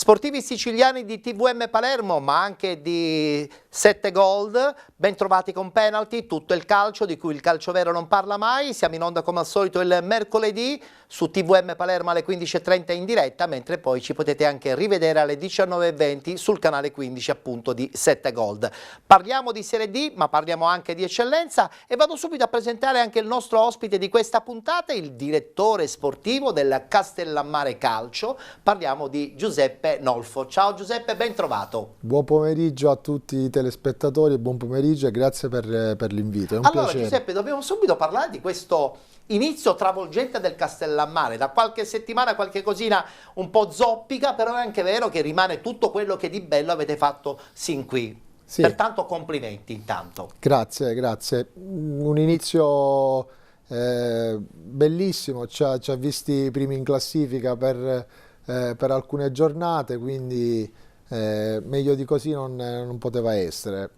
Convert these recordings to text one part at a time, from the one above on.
Sportivi siciliani di TVM Palermo, ma anche di 7 Gold, ben trovati con penalty, tutto il calcio di cui il calcio vero non parla mai. Siamo in onda come al solito il mercoledì su TVM Palermo alle 15:30 in diretta, mentre poi ci potete anche rivedere alle 19:20 sul canale 15 appunto di 7 Gold. Parliamo di Serie D, ma parliamo anche di eccellenza e vado subito a presentare anche il nostro ospite di questa puntata, il direttore sportivo del Castellammare Calcio. Parliamo di Giuseppe Nolfo. Ciao Giuseppe, ben trovato. Buon pomeriggio a tutti i telespettatori, buon pomeriggio e grazie per l'invito, è un Allora piacere. Giuseppe, dobbiamo subito parlare di questo inizio travolgente del Castellammare. Da qualche settimana qualche cosina un po' zoppica, però è anche vero che rimane tutto quello che di bello avete fatto sin qui. Sì. Pertanto complimenti intanto. Grazie, grazie. Un inizio bellissimo, ci ha visti primi in classifica per alcune giornate, quindi meglio di così non poteva essere.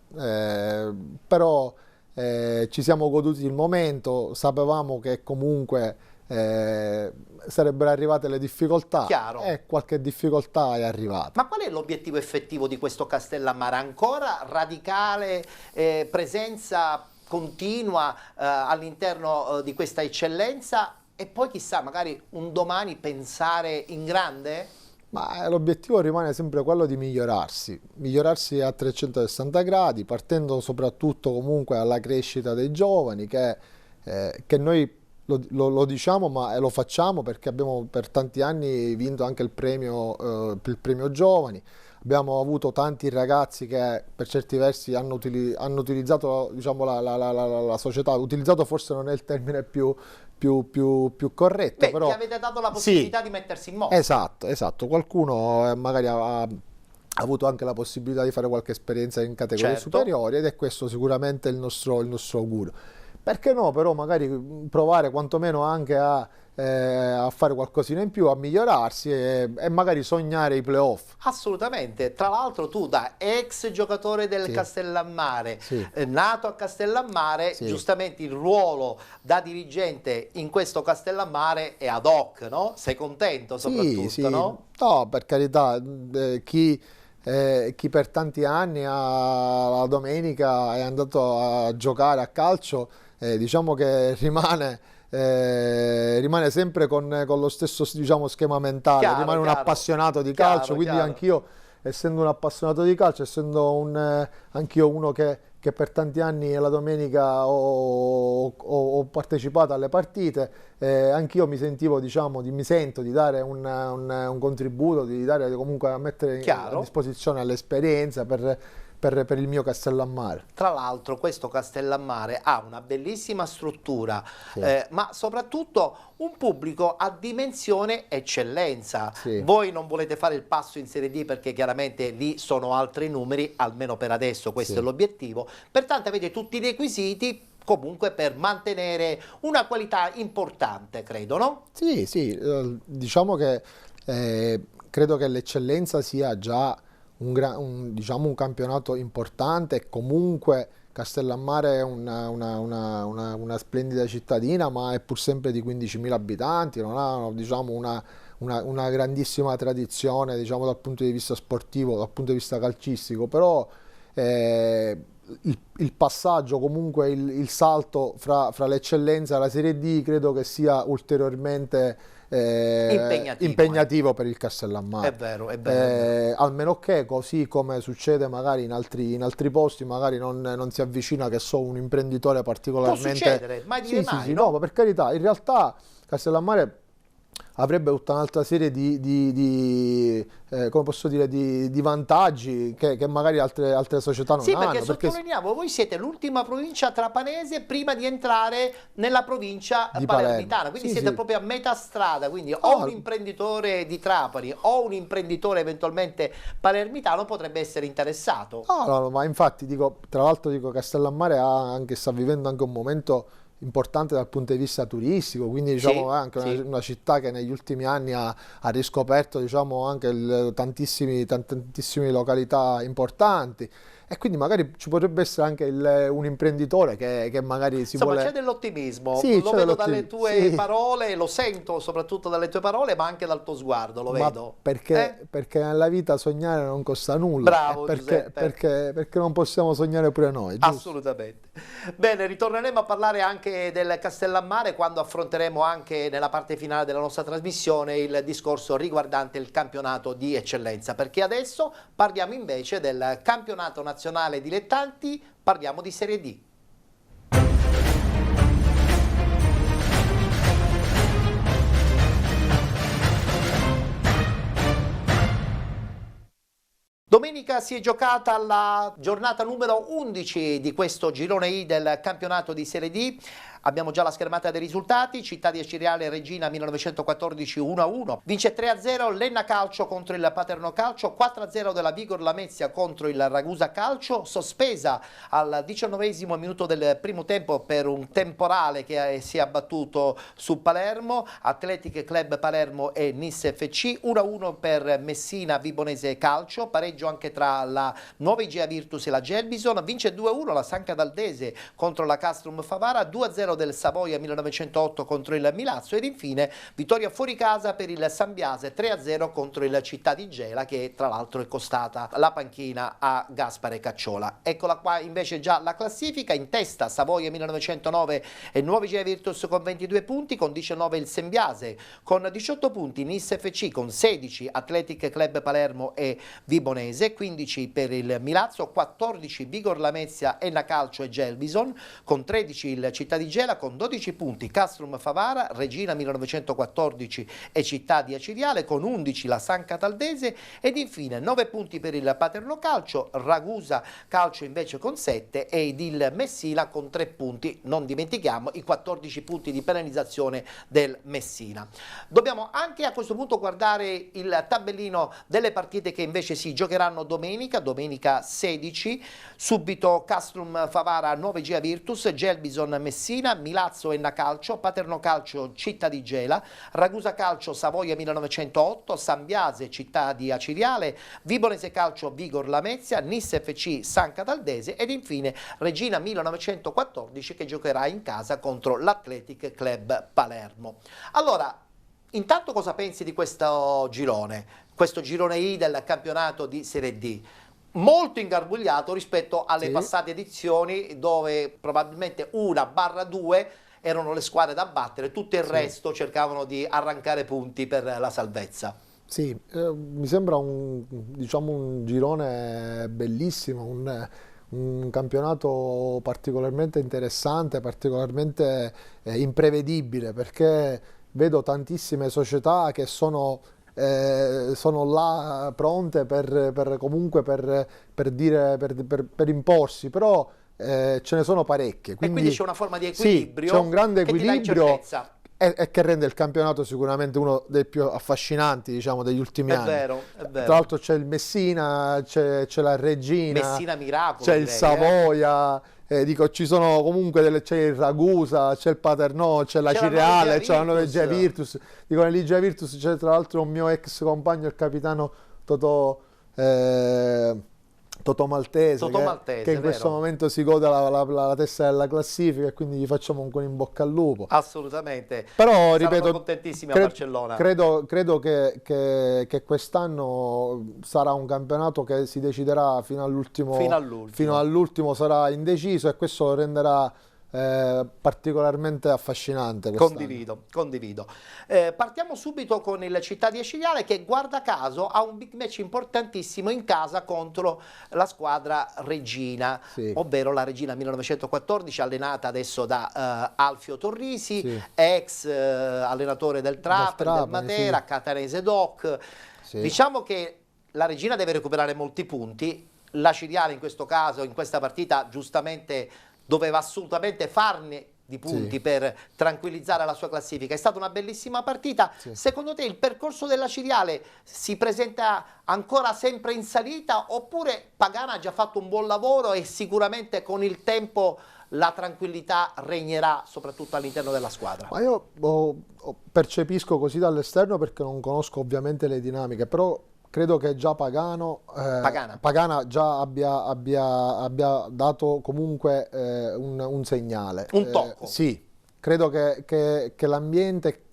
Però ci siamo goduti il momento, sapevamo che comunque sarebbero arrivate le difficoltà. Chiaro. E qualche difficoltà è arrivata. Ma qual è l'obiettivo effettivo di questo Castellammare? Ancora radicale presenza continua all'interno di questa eccellenza e poi chissà magari un domani pensare in grande? Ma l'obiettivo rimane sempre quello di migliorarsi a 360 gradi, partendo soprattutto comunque dalla crescita dei giovani, che noi lo diciamo ma lo facciamo perché abbiamo per tanti anni vinto anche il premio giovani. Abbiamo avuto tanti ragazzi che per certi versi hanno utilizzato, diciamo, la società, utilizzato forse non è il termine più corretto. Beh, però che avete dato la possibilità sì, di mettersi in moto. esatto. Qualcuno magari ha avuto anche la possibilità di fare qualche esperienza in categorie Certo. superiori ed è questo sicuramente il nostro augurio. Perché no, però magari provare quantomeno anche a fare qualcosina in più, a migliorarsi e magari sognare i playoff. Assolutamente, tra l'altro tu da ex giocatore del Sì. Castellammare, Sì. Nato a Castellammare, Sì. giustamente il ruolo da dirigente in questo Castellammare è ad hoc, no? Sei contento soprattutto, Sì. no? No, per carità, chi per tanti anni la domenica è andato a giocare a calcio, diciamo che rimane sempre con lo stesso, diciamo, schema mentale, Chiaro, rimane un chiaro. appassionato di Chiaro, calcio, quindi chiaro. anch'io, essendo un appassionato di calcio, essendo anch'io uno che per tanti anni la domenica ho partecipato alle partite, anch'io mi sentivo, diciamo, mi sento di dare un contributo, di dare comunque a mettere a Chiaro. disposizione l'esperienza per il mio Castellammare. Tra l'altro questo Castellammare ha una bellissima struttura, Sì. ma soprattutto un pubblico a dimensione eccellenza. Sì. Voi non volete fare il passo in Serie D perché chiaramente lì sono altri numeri, almeno per adesso questo Sì. è l'obiettivo, pertanto avete tutti i requisiti comunque per mantenere una qualità importante, credo, no? Sì, diciamo che credo che l'eccellenza sia già diciamo un campionato importante e comunque Castellammare è una splendida cittadina, ma è pur sempre di 15.000 abitanti, non ha, diciamo, una grandissima tradizione, diciamo, dal punto di vista sportivo, dal punto di vista calcistico, però il passaggio, comunque il salto fra l'eccellenza e la Serie D credo che sia ulteriormente impegnativo per il Castellammare. È vero, è vero. Almeno che, così come succede magari in altri posti, magari non si avvicina, che so, un imprenditore particolarmente... Può succedere, mai dire mai, sì, no? no, ma per carità, in realtà Castellammare avrebbe tutta un'altra serie come posso dire, di vantaggi che magari altre società non Sì, hanno. perché sottolineiamo, voi siete l'ultima provincia trapanese prima di entrare nella provincia Di palermitana, Palermo. quindi Sì, siete sì. proprio a metà strada, quindi o Ah. un imprenditore di Trapani o un imprenditore eventualmente palermitano potrebbe essere interessato. No, ma infatti dico, tra l'altro dico, Castellammare sta vivendo anche un momento importante dal punto di vista turistico, quindi diciamo Sì, anche sì. una città che negli ultimi anni ha riscoperto diciamo anche tantissime località importanti, e quindi magari ci potrebbe essere anche un imprenditore che magari si Insomma, c'è vuole... dell'ottimismo, Sì, lo c'è vedo dalle dell'ottimismo, tue sì. parole, lo sento soprattutto dalle tue parole, ma anche dal tuo sguardo, lo Ma vedo. perché nella vita sognare non costa nulla, e Bravo Giuseppe. perché non possiamo sognare pure noi, giusto? Assolutamente. Bene, ritorneremo a parlare anche del Castellammare quando affronteremo anche nella parte finale della nostra trasmissione il discorso riguardante il campionato di eccellenza, perché adesso parliamo invece del campionato nazionale dilettanti, parliamo di Serie D. Domenica si è giocata la giornata numero 11 di questo girone I del campionato di Serie D. Abbiamo già la schermata dei risultati: Città di Aciriale Regina 1914 1-1, vince 3-0 l'Enna Calcio contro il Paterno Calcio, 4-0 della Vigor Lamezia contro il Ragusa Calcio, sospesa al 19° minuto del primo tempo per un temporale che si è abbattuto su Palermo, Athletic Club Palermo e Nis FC, 1-1 per Messina Vibonese Calcio, pareggio anche tra la Nuova Igea Virtus e la Gelbison, vince 2-1 la San Cataldese contro la Castrum Favara, 2-0 del Savoia 1908 contro il Milazzo, ed infine vittoria fuori casa per il Sambiase 3-0 contro il Città di Gela, che tra l'altro è costata la panchina a Gaspare Cacciola. Eccola qua invece già la classifica: in testa Savoia 1909 e Nuova Igea Virtus con 22 punti, con 19 il Sembiase, con 18 punti Nis FC, con 16 Athletic Club Palermo e Vibonese, 15 per il Milazzo, 14 Vigor Lamezia, Enna Calcio e Gelbison, con 13 il Città di Gela, con 12 punti Castrum Favara, Regina 1914 e Città di Aciriale, con 11 la San Cataldese, ed infine 9 punti per il Paterno Calcio, Ragusa Calcio invece con 7 ed il Messina con 3 punti. Non dimentichiamo i 14 punti di penalizzazione del Messina. Dobbiamo anche a questo punto guardare il tabellino delle partite che invece si giocheranno domenica 16, subito Castrum Favara Nuova Igea Virtus, Gelbison Messina, Milazzo Enna Calcio, Paterno Calcio Città di Gela, Ragusa Calcio Savoia 1908, Sambiase Città di Aciriale, Vibonese Calcio Vigor Lamezia, Nis FC San Cataldese, ed infine Regina 1914 che giocherà in casa contro l'Athletic Club Palermo. Allora, intanto cosa pensi di questo girone I del campionato di Serie D? Molto ingarbugliato rispetto alle Sì. passate edizioni, dove probabilmente 1/2 erano le squadre da battere, tutto il resto cercavano di arrancare punti per la salvezza. Sì, mi sembra diciamo un girone bellissimo, un campionato particolarmente interessante, particolarmente imprevedibile, perché vedo tantissime società che sono là pronte comunque per imporsi, però ce ne sono parecchie. E quindi c'è una forma di Sì, equilibrio c'è un grande che ti dà equilibrio incertezza. e che rende il campionato sicuramente uno dei più affascinanti, diciamo, degli ultimi È anni. vero, è Tra vero. l'altro c'è il Messina, c'è la Regina, Messina Miracolo, c'è il direi, Savoia, dico, ci sono comunque c'è il Ragusa, c'è il Paternò, c'è la C'è la Cireale, Nuova c'è la Nuova Igea Igea Virtus. Dico, nell'Igea Virtus c'è tra l'altro un mio ex compagno, il capitano Totò Maltese, Totò Maltese, che in questo vero? momento si gode la testa della classifica, e quindi gli facciamo un in bocca al lupo. Assolutamente. Però, Saranno ripeto, contentissimi a Barcellona. credo che quest'anno sarà un campionato che si deciderà fino Fino all'ultimo. fino all'ultimo sarà indeciso, e questo lo renderà particolarmente affascinante quest'anno. Condivido. Partiamo subito con il Città di Aciriale, che guarda caso ha un big match importantissimo in casa contro la squadra Regina, Sì. ovvero la Regina 1914, allenata adesso da Alfio Torrisi, Sì. ex allenatore del Trapani, del Trapani, Matera, sì. catanese doc. Sì. Diciamo che la Regina deve recuperare molti punti, la Ciriale in questo caso, in questa partita, giustamente doveva assolutamente farne di punti Sì. per tranquillizzare la sua classifica. È stata una bellissima partita. Sì. Secondo te il percorso della Ciriale si presenta ancora sempre in salita, oppure Pagana ha già fatto un buon lavoro e sicuramente con il tempo la tranquillità regnerà soprattutto all'interno della squadra? Ma io percepisco così dall'esterno perché non conosco ovviamente le dinamiche, però credo che già Pagana già abbia dato comunque un segnale. Un tocco. Sì, credo che l'ambiente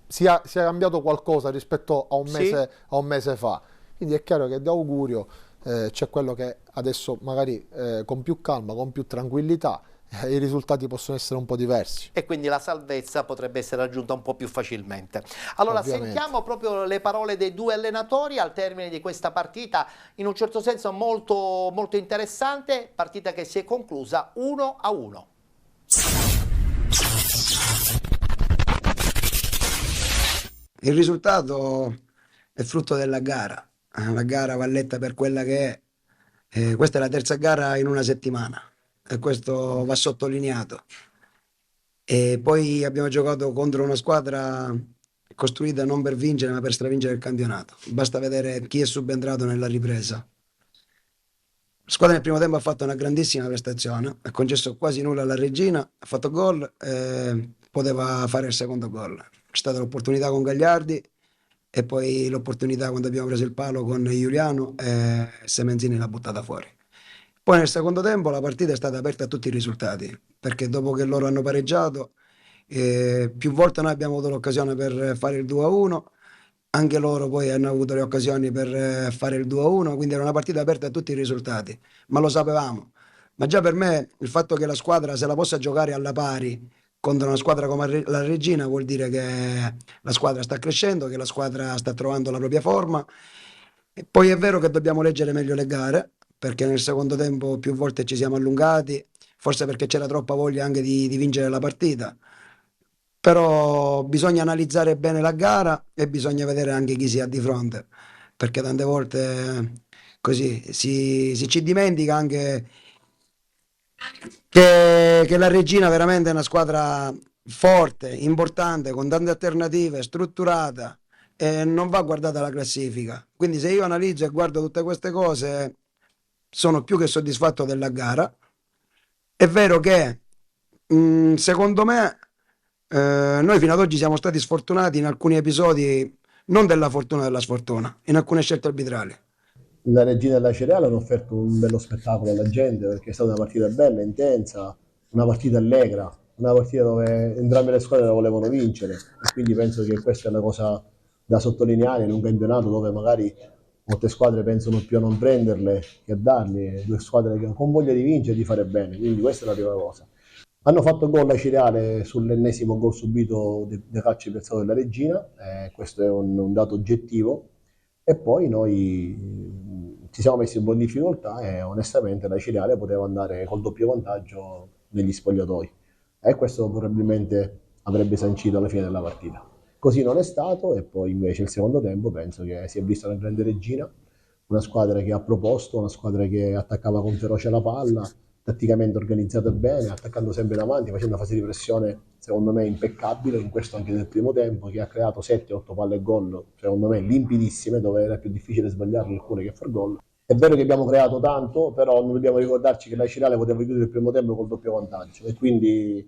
sia cambiato qualcosa rispetto a Sì? a un mese fa. Quindi è chiaro che da augurio c'è quello che adesso magari con più calma, con più tranquillità, i risultati possono essere un po' diversi. E quindi la salvezza potrebbe essere raggiunta un po' più facilmente. Allora Ovviamente. sentiamo proprio le parole dei due allenatori al termine di questa partita, in un certo senso molto, molto interessante, partita che si è conclusa 1-1. Il risultato è frutto della gara. La gara va letta per quella che è. Questa è la terza gara in una settimana e questo va sottolineato. E poi abbiamo giocato contro una squadra costruita non per vincere, ma per stravincere il campionato. Basta vedere chi è subentrato nella ripresa. La squadra nel primo tempo ha fatto una grandissima prestazione, ha concesso quasi nulla alla Regina, ha fatto gol e poteva fare il secondo gol. C'è stata l'opportunità con Gagliardi e poi l'opportunità quando abbiamo preso il palo con Giuliano e Semenzini l'ha buttata fuori. Poi nel secondo tempo la partita è stata aperta a tutti i risultati, perché dopo che loro hanno pareggiato, più volte noi abbiamo avuto l'occasione per fare il 2-1, anche loro poi hanno avuto le occasioni per fare il 2-1, quindi era una partita aperta a tutti i risultati, ma lo sapevamo. Ma già per me il fatto che la squadra se la possa giocare alla pari contro una squadra come la Regina vuol dire che la squadra sta crescendo, che la squadra sta trovando la propria forma. E poi è vero che dobbiamo leggere meglio le gare, perché nel secondo tempo più volte ci siamo allungati, forse perché c'era troppa voglia anche di vincere la partita. Però bisogna analizzare bene la gara e bisogna vedere anche chi si ha di fronte, perché tante volte così si ci dimentica anche che la Regina veramente è una squadra forte, importante, con tante alternative, strutturata e non va guardata la classifica. Quindi se io analizzo e guardo tutte queste cose, sono più che soddisfatto della gara. È vero che secondo me noi fino ad oggi siamo stati sfortunati in alcuni episodi, non della fortuna della sfortuna, in alcune scelte arbitrali. La Regina e la Cereale hanno offerto un bello spettacolo alla gente perché è stata una partita bella, intensa, una partita allegra, una partita dove entrambe le squadre la volevano vincere e quindi penso che questa è una cosa da sottolineare in un campionato dove magari molte squadre pensano più a non prenderle che a darle, due squadre che con voglia di vincere e di fare bene, quindi questa è la prima cosa. Hanno fatto gol la Cireale sull'ennesimo gol subito da calcio piazzato della Regina, questo è un dato oggettivo, e poi noi ci siamo messi un po' in difficoltà e onestamente la Cireale poteva andare col doppio vantaggio negli spogliatoi e questo probabilmente avrebbe sancito alla fine della partita. Così non è stato e poi invece il secondo tempo penso che si è vista una grande Regina, una squadra che ha proposto, una squadra che attaccava con ferocia la palla, tatticamente organizzata bene, attaccando sempre davanti, facendo una fase di pressione secondo me impeccabile, in questo anche nel primo tempo, che ha creato 7-8 palle gol, secondo me limpidissime, dove era più difficile sbagliarle alcune che far gol. È vero che abbiamo creato tanto, però non dobbiamo ricordarci che la Cireale poteva chiudere il primo tempo col doppio vantaggio e quindi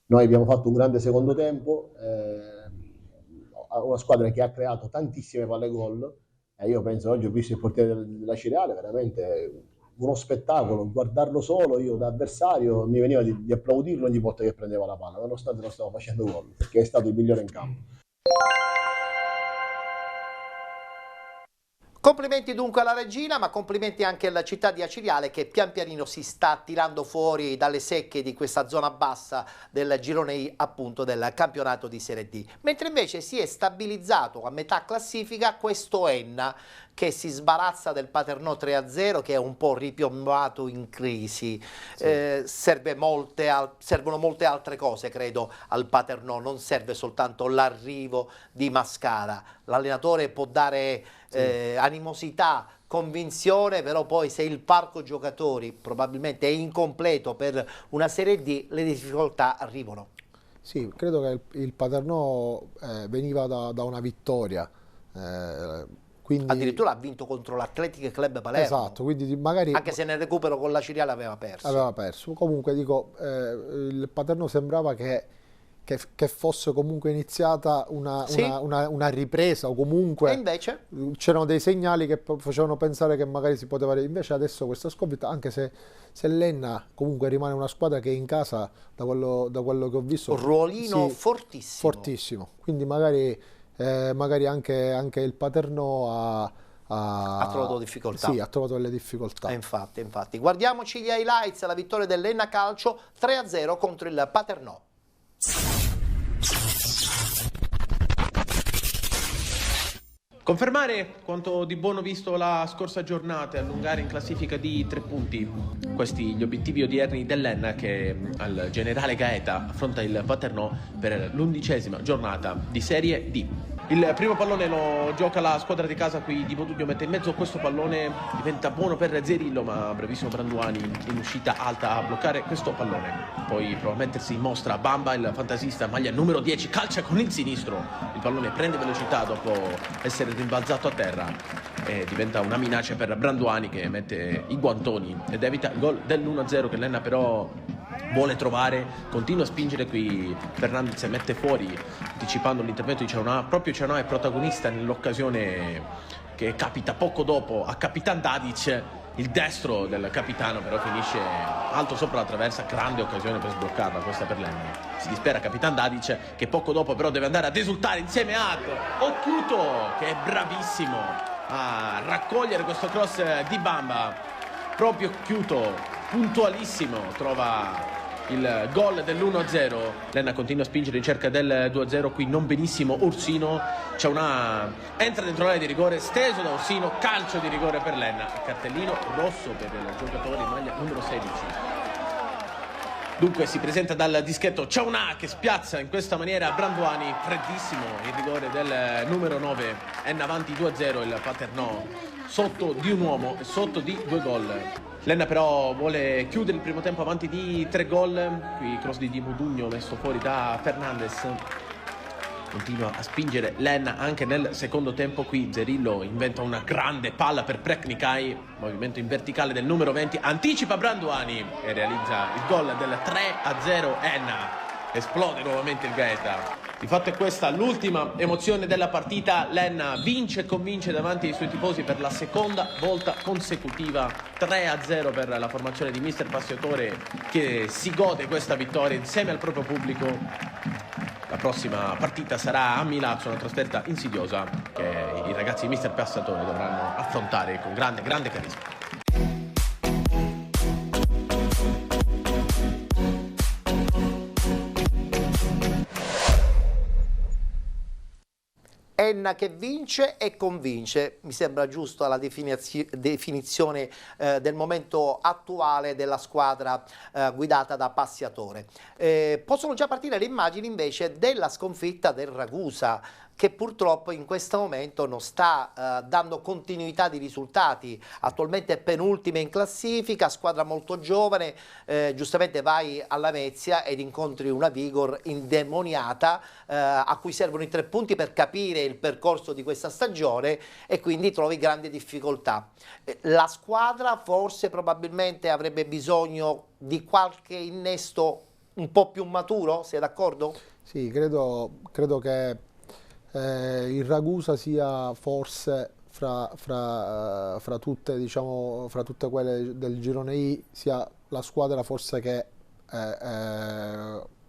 noi abbiamo fatto un grande secondo tempo, una squadra che ha creato tantissime palle gol e io penso oggi ho visto il portiere della Cireale veramente uno spettacolo, guardarlo solo io da avversario mi veniva di applaudirlo ogni volta che prendeva la palla, nonostante non stavo facendo gol, perché è stato il migliore in campo. Complimenti dunque alla Regina, ma complimenti anche alla città di Acireale che pian pianino si sta tirando fuori dalle secche di questa zona bassa del girone I, appunto del campionato di Serie D. Mentre invece si è stabilizzato a metà classifica questo Enna che si sbarazza del Paternò 3-0 che è un po' ripiombato in crisi. Sì. Servono molte altre cose credo al Paternò, non serve soltanto l'arrivo di Mascara. L'allenatore può dare animosità, convinzione, però poi se il parco giocatori probabilmente è incompleto per una Serie D, le difficoltà arrivano. Sì, credo che il Paternò veniva da una vittoria, Quindi, addirittura ha vinto contro l'Athletic Club Palermo. esatto, quindi magari Anche se nel recupero con la Ciriale aveva perso. aveva perso. Comunque dico, il Paternò sembrava che fosse comunque iniziata Sì. una ripresa, o E comunque invece? c'erano dei segnali che facevano pensare che magari si poteva. Invece adesso questa sconfitta, anche se l'Enna comunque rimane una squadra che in casa, da quello che ho visto, Un ruolino sì, fortissimo. fortissimo. Quindi magari anche il Paternò Ha trovato difficoltà. Sì, ha trovato delle difficoltà. Infatti. Guardiamoci gli highlights, la vittoria dell'Enna Calcio 3-0 contro il Paternò. Confermare quanto di buono visto la scorsa giornata e allungare in classifica di 3 punti. Questi gli obiettivi odierni dell'Enna che al Generale Gaeta affronta il Paternò per l'11ª giornata di Serie D. Il primo pallone lo gioca la squadra di casa qui di Modugno, mette in mezzo questo pallone, diventa buono per Zerillo, ma bravissimo Branduani in uscita alta a bloccare questo pallone. Poi prova a mettersi in mostra Bamba, il fantasista, maglia numero 10, calcia con il sinistro, il pallone prende velocità dopo essere rimbalzato a terra e diventa una minaccia per Branduani che mette i guantoni ed evita il gol dell'1-0 che l'Enna però vuole trovare. Continua a spingere qui Fernandez e mette fuori, anticipando l'intervento di Ciaunà. Proprio Ciaunà è protagonista nell'occasione che capita poco dopo a Capitan Dadic. Il destro del capitano però finisce alto sopra la traversa, grande occasione per sbloccarla questa per l'Enna. Si dispera Capitan Dadic che poco dopo però deve andare ad esultare insieme ad Occhiuto, che è bravissimo a raccogliere questo cross di Bamba. Proprio Occhiuto, puntualissimo, trova il gol dell'1-0. L'Enna continua a spingere in cerca del 2-0, qui non benissimo Orsino, c'è entra dentro l'area di rigore, steso da Orsino, calcio di rigore per l'Enna, cartellino rosso per il giocatore in maglia numero 16. Dunque si presenta dal dischetto Ciaunà che spiazza in questa maniera Branduani, freddissimo il rigore del numero 9, Enna avanti 2-0, il Paternò sotto di un uomo e sotto di 2 gol. L'Enna però vuole chiudere il primo tempo avanti di 3 gol, qui cross di Modugno messo fuori da Fernandez. Continua a spingere l'Enna anche nel secondo tempo, qui Zerillo inventa una grande palla per Preknikai, movimento in verticale del numero 20, anticipa Branduani e realizza il gol del 3-0 Enna. Esplode nuovamente il Gaeta. Di fatto è questa l'ultima emozione della partita. L'Enna vince e convince davanti ai suoi tifosi per la seconda volta consecutiva. 3-0 per la formazione di mister Passiatore che si gode questa vittoria insieme al proprio pubblico. La prossima partita sarà a Milazzo, una trasferta insidiosa che i ragazzi di mister Passiatore dovranno affrontare con grande carisma. Enna che vince e convince, mi sembra giusto la definizione del momento attuale della squadra guidata da Passiatore. Possono già partire le immagini invece della sconfitta del Ragusa, che purtroppo in questo momento non sta dando continuità di risultati. Attualmente è penultima in classifica, squadra molto giovane, giustamente vai alla Vezia ed incontri una Vigor indemoniata a cui servono i 3 punti per capire il percorso di questa stagione e quindi trovi grandi difficoltà. La squadra forse probabilmente avrebbe bisogno di qualche innesto un po' più maturo, sei d'accordo? Sì, credo che il Ragusa sia forse fra tutte, diciamo, fra tutte quelle del girone I, sia la squadra forse che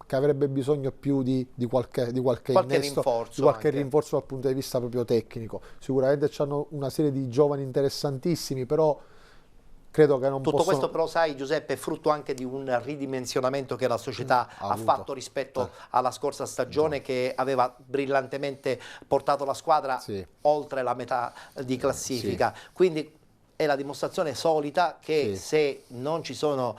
avrebbe bisogno più di qualche innesto, rinforzo, di qualche anche rinforzo dal punto di vista proprio tecnico. Sicuramente hanno una serie di giovani interessantissimi, però credo che non Tutto possono... questo però, sai Giuseppe, è frutto anche di un ridimensionamento che la società ha fatto rispetto alla scorsa stagione, che aveva brillantemente portato la squadra oltre la metà di classifica. Quindi è la dimostrazione solita che se non ci sono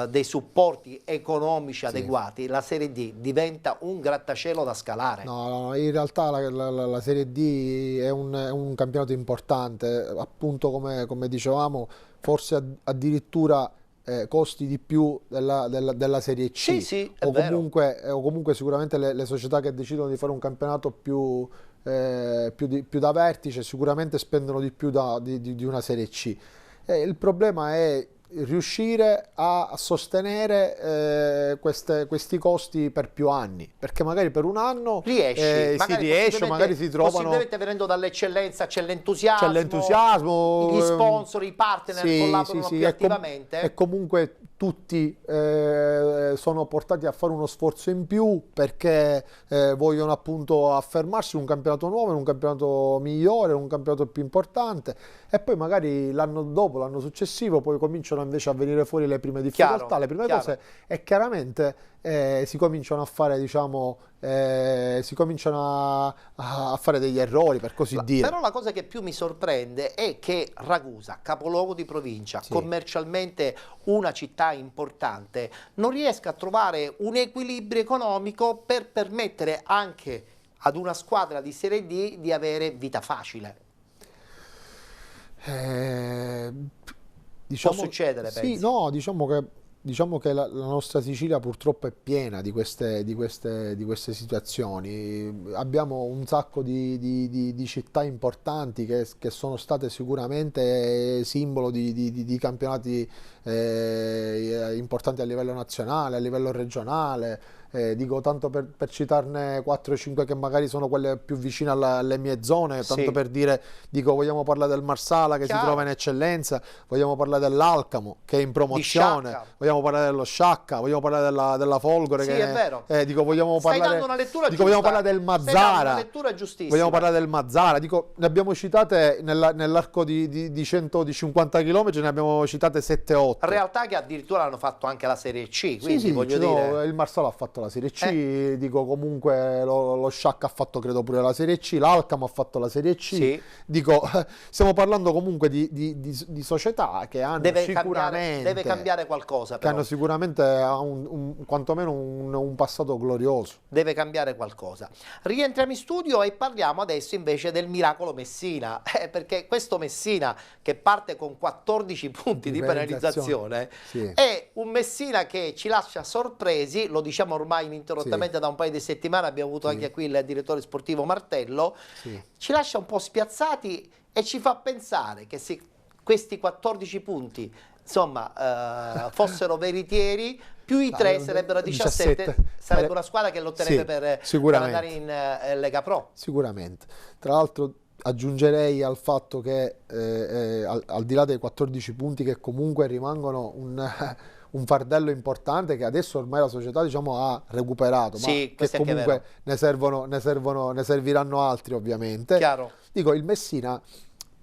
dei supporti economici adeguati, la Serie D diventa un grattacielo da scalare. No, in realtà la Serie D è un campionato importante, appunto come dicevamo, forse addirittura costi di più della Serie C, sì, o comunque sicuramente le società che decidono di fare un campionato più più da vertice, sicuramente spendono di più di una Serie C. Il problema è riuscire a sostenere questi costi per più anni, perché magari per un anno magari si trovano, possibilmente venendo dall'eccellenza, c'è l'entusiasmo, gli sponsor, i partner collaborano più attivamente e comunque tutti sono portati a fare uno sforzo in più perché vogliono appunto affermarsi in un campionato nuovo, in un campionato migliore, in un campionato più importante, e poi magari l'anno dopo, l'anno successivo, poi cominciano invece a venire fuori le prime difficoltà, le prime cose, e chiaramente si cominciano a fare, diciamo, si cominciano a fare degli errori, per così dire. Però la cosa che più mi sorprende è che Ragusa, capoluogo di provincia, commercialmente una città importante, non riesca a trovare un equilibrio economico per permettere anche ad una squadra di Serie D di avere vita facile. Diciamo, può succedere, sì, pensi? no, diciamo che la nostra Sicilia purtroppo è piena di queste situazioni. Abbiamo un sacco di città importanti che sono state sicuramente simbolo di campionati importanti a livello nazionale, a livello regionale. Dico tanto per citarne 4-5 che magari sono quelle più vicine alle mie zone, tanto per dire, dico, vogliamo parlare del Marsala che si trova in eccellenza, vogliamo parlare dell'Alcamo che è in promozione, vogliamo parlare dello Sciacca, vogliamo parlare della Folgore, sì, che è vero. Dico, vogliamo parlare, vogliamo parlare del Mazzara, vogliamo parlare del Mazzara, dico, ne abbiamo citate nell'arco di 150 km, ne abbiamo citate 7-8. Realtà che addirittura hanno fatto anche la Serie C, quindi voglio dire... il Marsala ha fatto la Serie C, dico, comunque lo Sciacca ha fatto credo pure la Serie C, l'Alcamo ha fatto la Serie C, dico, stiamo parlando comunque di società che hanno deve cambiare qualcosa, però. Che hanno sicuramente quantomeno un passato glorioso. Deve cambiare qualcosa. Rientriamo in studio e parliamo adesso invece del miracolo Messina, perché questo Messina che parte con 14 punti di penalizzazione è un Messina che ci lascia sorpresi, lo diciamo ormai ininterrottamente da un paio di settimane, abbiamo avuto anche qui il direttore sportivo Martello, ci lascia un po' spiazzati e ci fa pensare che se questi 14 punti insomma fossero veritieri, più i 3 sarebbero 17, sarebbe una squadra che lotterebbe per andare in Lega Pro. Sicuramente. Tra l'altro aggiungerei al fatto che al di là dei 14 punti che comunque rimangono un fardello importante che adesso ormai la società, diciamo, ha recuperato, ma che comunque ne serviranno altri, ovviamente. Chiaro. Dico, il Messina,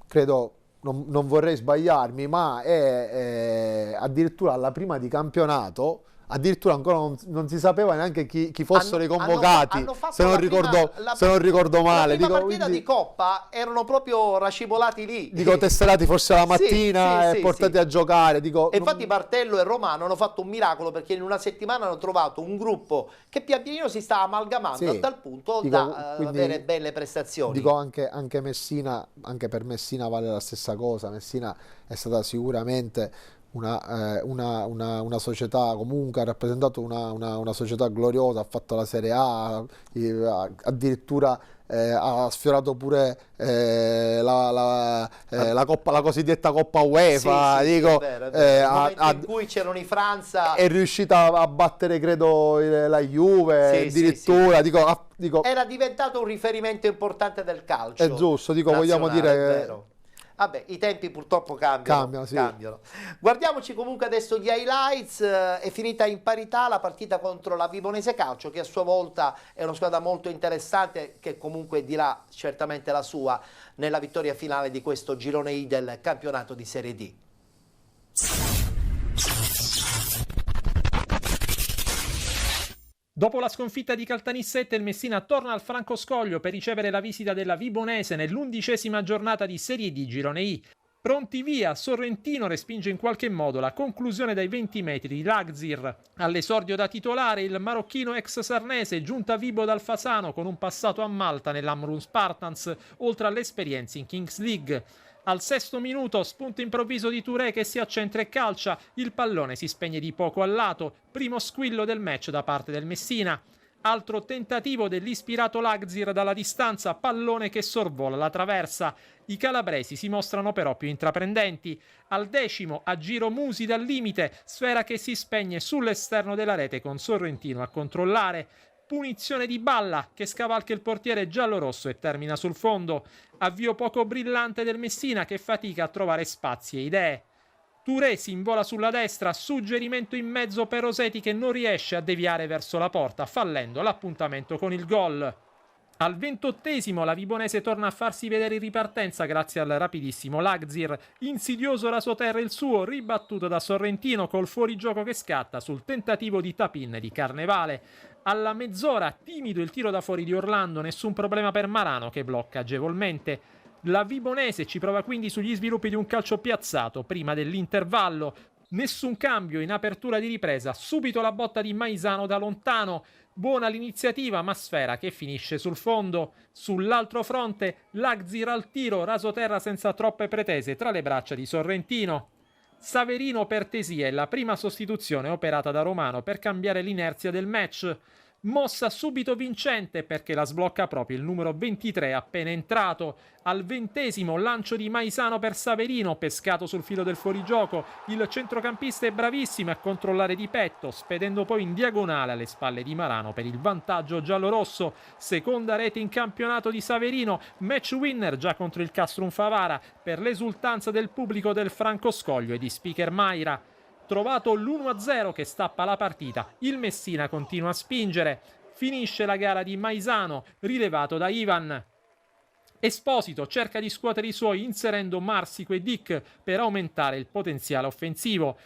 credo, non vorrei sbagliarmi, ma è addirittura alla prima di campionato, addirittura ancora non si sapeva neanche chi fossero i convocati, se non ricordo male. La prima partita di Coppa erano proprio racibolati lì. Dico, tesserati forse la mattina e portati a giocare. Dico, e infatti Martello e Romano hanno fatto un miracolo, perché in una settimana hanno trovato un gruppo che pian pianino si sta amalgamando a tal punto da avere belle prestazioni. Dico, anche Messina, anche per Messina vale la stessa cosa. Messina è stata sicuramente una società, comunque ha rappresentato una società gloriosa, ha fatto la Serie A, addirittura ha sfiorato pure la cosiddetta Coppa UEFA, dico, è vero. In cui c'erano i Franza, è riuscita a battere credo la Juve, addirittura. Dico, era diventato un riferimento importante del calcio. È giusto, dico, vogliamo dire. Vabbè, i tempi purtroppo cambiano. Guardiamoci comunque adesso gli highlights. È finita in parità la partita contro la Vibonese Calcio, che a sua volta è una squadra molto interessante, che comunque dirà certamente la sua nella vittoria finale di questo girone I del campionato di Serie D. Dopo la sconfitta di Caltanissette, il Messina torna al Francoscoglio per ricevere la visita della Vibonese nell'11ª giornata di Serie D Girone I. Pronti via, Sorrentino respinge in qualche modo la conclusione dai 20 metri di Lagzir. All'esordio da titolare il marocchino ex sarnese, giunta Vibo dal Fasano con un passato a Malta nell'Amrun Spartans, oltre all'esperienza in Kings League. Al 6° minuto, spunto improvviso di Touré che si accentra e calcia, il pallone si spegne di poco al lato, primo squillo del match da parte del Messina. Altro tentativo dell'ispirato Lagzir dalla distanza, pallone che sorvola la traversa. I calabresi si mostrano però più intraprendenti. Al 10° a giro Musi dal limite, sfera che si spegne sull'esterno della rete con Sorrentino a controllare. Punizione di Balla che scavalca il portiere giallorosso e termina sul fondo. Avvio poco brillante del Messina che fatica a trovare spazi e idee. Touré si invola sulla destra, suggerimento in mezzo per Roseti che non riesce a deviare verso la porta, fallendo l'appuntamento con il gol. Al 28° la Vibonese torna a farsi vedere in ripartenza grazie al rapidissimo Lagzir. Insidioso rasoterra il suo, ribattuto da Sorrentino col fuorigioco che scatta sul tentativo di tap-in di Carnevale. Alla mezz'ora timido il tiro da fuori di Orlando, nessun problema per Marano che blocca agevolmente. La Vibonese ci prova quindi sugli sviluppi di un calcio piazzato prima dell'intervallo. Nessun cambio in apertura di ripresa, subito la botta di Maisano da lontano. Buona l'iniziativa, ma sfera che finisce sul fondo. Sull'altro fronte, Lagzir al tiro, rasoterra senza troppe pretese tra le braccia di Sorrentino. Saverino per Tesia è la prima sostituzione operata da Romano per cambiare l'inerzia del match. Mossa subito vincente perché la sblocca proprio il numero 23 appena entrato. Al 20° lancio di Maisano per Saverino, pescato sul filo del fuorigioco. Il centrocampista è bravissimo a controllare di petto, spedendo poi in diagonale alle spalle di Marano per il vantaggio giallorosso. Seconda rete in campionato di Saverino, match winner già contro il Castrum Favara per l'esultanza del pubblico del Francoscoglio e di Speaker Maira. Trovato l'1-0 che stappa la partita, il Messina continua a spingere. Finisce la gara di Maisano, rilevato da Ivan. Esposito cerca di scuotere i suoi inserendo Marsico e Dick per aumentare il potenziale offensivo.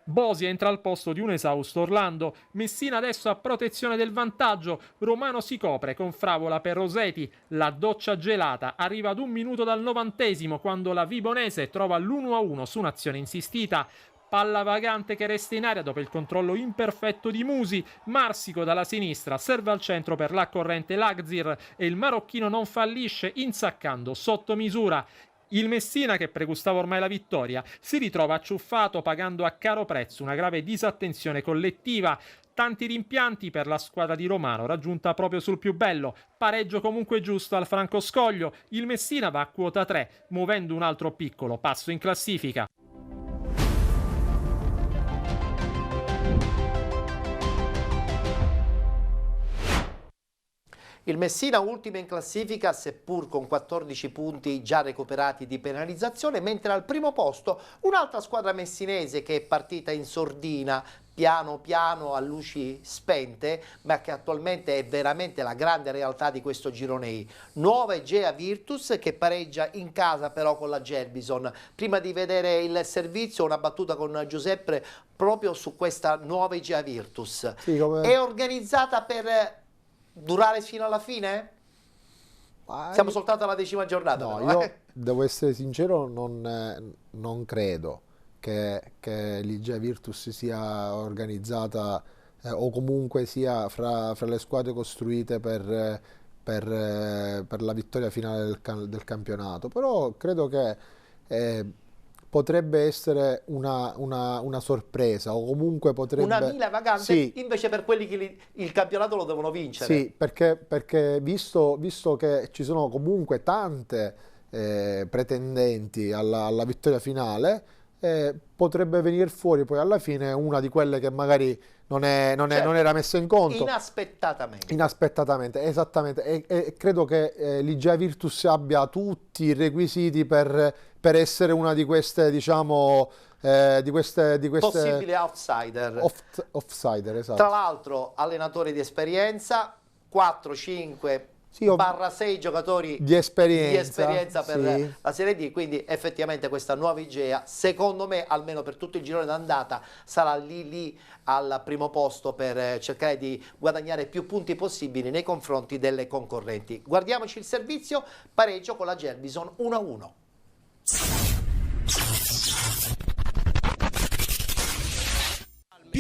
Bosi entra al posto di un esausto Orlando. Messina adesso a protezione del vantaggio. Romano si copre con Fravola per Roseti. La doccia gelata arriva ad 1 minuto dal 90° quando la Vibonese trova l'1-1 su un'azione insistita. Palla vagante che resta in aria dopo il controllo imperfetto di Musi. Marsico dalla sinistra serve al centro per la corrente Lagzir e il marocchino non fallisce insaccando sotto misura. Il Messina, che pregustava ormai la vittoria, si ritrova acciuffato pagando a caro prezzo una grave disattenzione collettiva. Tanti rimpianti per la squadra di Romano, raggiunta proprio sul più bello. Pareggio comunque giusto al Francoscoglio. Il Messina va a quota 3, muovendo un altro piccolo passo in classifica. Il Messina ultimo in classifica, seppur con 14 punti già recuperati di penalizzazione, mentre al primo posto un'altra squadra messinese che è partita in sordina, piano piano a luci spente, ma che attualmente è veramente la grande realtà di questo girone I. Nuova Egea Virtus che pareggia in casa però con la Gerbison. Prima di vedere il servizio, una battuta con Giuseppe proprio su questa Nuova Egea Virtus. Sì, come... È organizzata per durare fino alla fine? Siamo soltanto alla 10ª giornata. No, però, io devo essere sincero, non credo che l'Igea Virtus sia organizzata o comunque sia fra le squadre costruite per la vittoria finale del campionato, però credo che potrebbe essere una sorpresa o comunque potrebbe... Una mila vagante, sì. Invece per quelli che il campionato lo devono vincere. Sì, perché visto che ci sono comunque tante pretendenti alla vittoria finale, potrebbe venire fuori poi alla fine una di quelle che magari non era messa in conto. Inaspettatamente, esattamente. E credo che l'Igea Virtus abbia tutti i requisiti per essere una di queste, diciamo, possibile outsider. Outsider, esatto. Tra l'altro allenatore di esperienza, 4-5 barra 6 giocatori di esperienza per la Serie D, quindi effettivamente questa nuova Igea, secondo me, almeno per tutto il girone d'andata, sarà lì al primo posto per cercare di guadagnare più punti possibili nei confronti delle concorrenti. Guardiamoci il servizio, pareggio con la Gerbison 1-1.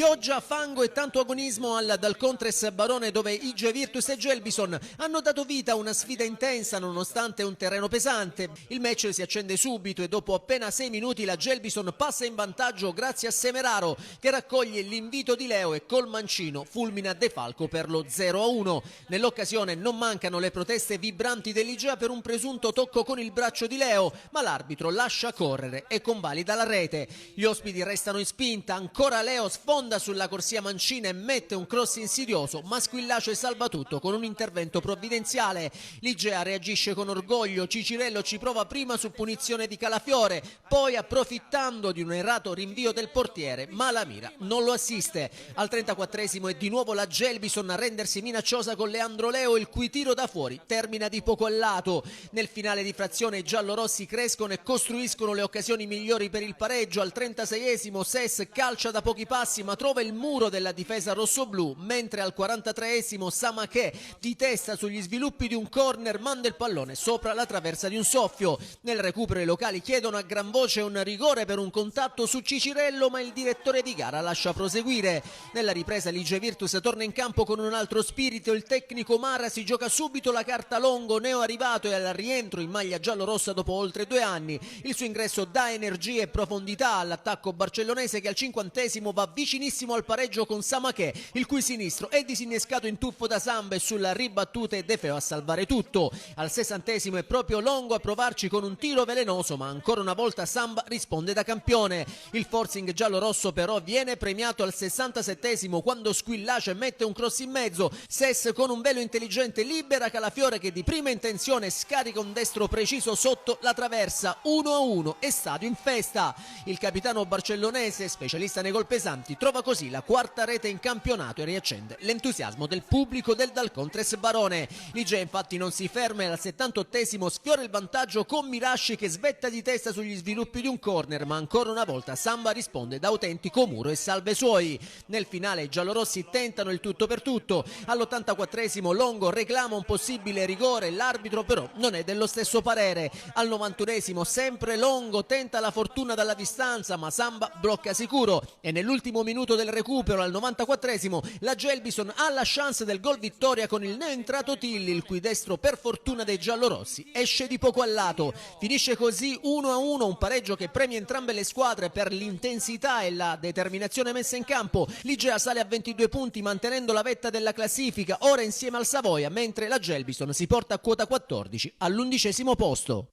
Pioggia, fango e tanto agonismo al Dalcontres Barone, dove IG Virtus e Gelbison hanno dato vita a una sfida intensa nonostante un terreno pesante. Il match si accende subito e dopo appena 6 minuti la Gelbison passa in vantaggio grazie a Semeraro, che raccoglie l'invito di Leo e col mancino fulmina De Falco per lo 0-1. Nell'occasione non mancano le proteste vibranti dell'Igea per un presunto tocco con il braccio di Leo, ma l'arbitro lascia correre e convalida la rete. Gli ospiti restano in spinta, ancora Leo sfonda sulla corsia mancina e mette un cross insidioso, ma Squillace salva tutto con un intervento provvidenziale. L'Igea reagisce con orgoglio, Cicirello ci prova prima su punizione di Calafiore, poi approfittando di un errato rinvio del portiere, ma la mira non lo assiste. Al 34esimo è di nuovo la Gelbison a rendersi minacciosa con Leandro Leo, il cui tiro da fuori termina di poco al lato. Nel finale di frazione i giallorossi crescono e costruiscono le occasioni migliori per il pareggio. Al 36esimo Ses calcia da pochi passi ma trova il muro della difesa rossoblù, mentre al 43esimo Samaché di testa sugli sviluppi di un corner manda il pallone sopra la traversa di un soffio. Nel recupero i locali chiedono a gran voce un rigore per un contatto su Cicirello, ma il direttore di gara lascia proseguire. Nella ripresa l'IG Virtus torna in campo con un altro spirito, il tecnico Mara si gioca subito la carta Longo, neo arrivato e al rientro in maglia giallorossa dopo oltre 2 anni. Il suo ingresso dà energia e profondità all'attacco barcellonese, che al 50esimo va vicinissimo al pareggio con Samaché, il cui sinistro è disinnescato in tuffo da Samba e sulla ribattuta è De Feo a salvare tutto. Al 60esimo è proprio Longo a provarci con un tiro velenoso, ma ancora una volta Samba risponde da campione. Il forcing giallorosso però viene premiato al 67esimo quando Squillace mette un cross in mezzo. Ses con un velo intelligente libera Calafiore, che di prima intenzione scarica un destro preciso sotto la traversa. 1-1 e stadio in festa. Il capitano barcellonese, specialista nei gol pesanti, trova così la 4ª rete in campionato e riaccende l'entusiasmo del pubblico del Dalcontres Barone. L'Igea infatti non si ferma e al 78esimo sfiora il vantaggio con Mirasci, che svetta di testa sugli sviluppi di un corner, ma ancora una volta Samba risponde da autentico muro e salve suoi. Nel finale i giallorossi tentano il tutto per tutto. All'84esimo Longo reclama un possibile rigore, l'arbitro però non è dello stesso parere. Al 91esimo sempre Longo tenta la fortuna dalla distanza, ma Samba blocca sicuro e nell'ultimo minuto del recupero al 94esimo la Gelbison ha la chance del gol vittoria con il neoentrato Tilli, il cui destro per fortuna dei giallorossi esce di poco al lato. Finisce così 1-1, un pareggio che premia entrambe le squadre per l'intensità e la determinazione messa in campo. L'Igea sale a 22 punti mantenendo la vetta della classifica, ora insieme al Savoia, mentre la Gelbison si porta a quota 14 all'11esimo posto.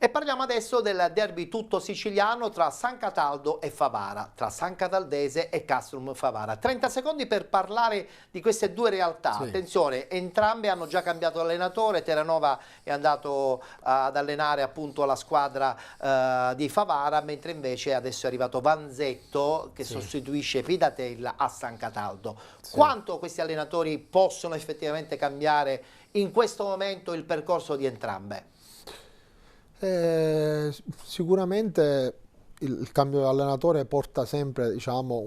E parliamo adesso del derby tutto siciliano tra San Cataldo e Favara, tra San Cataldese e Castrum Favara. 30 secondi per parlare di queste due realtà. Sì. Attenzione, entrambe hanno già cambiato allenatore. Terranova è andato ad allenare appunto la squadra di Favara, mentre invece adesso è arrivato Vanzetto che sostituisce Pidatella a San Cataldo. Sì. Quanto questi allenatori possono effettivamente cambiare in questo momento il percorso di entrambe? Sicuramente il cambio di allenatore porta sempre, diciamo,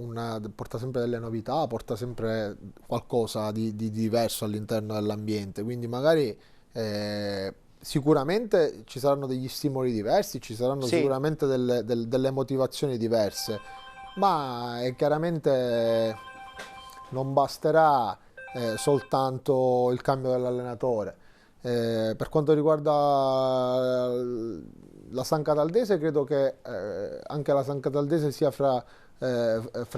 porta sempre delle novità, porta sempre qualcosa di diverso all'interno dell'ambiente, quindi magari sicuramente ci saranno degli stimoli diversi, ci saranno sicuramente delle motivazioni diverse, ma chiaramente non basterà soltanto il cambio dell'allenatore. Per quanto riguarda la San Cataldese, credo che anche la San Cataldese sia fra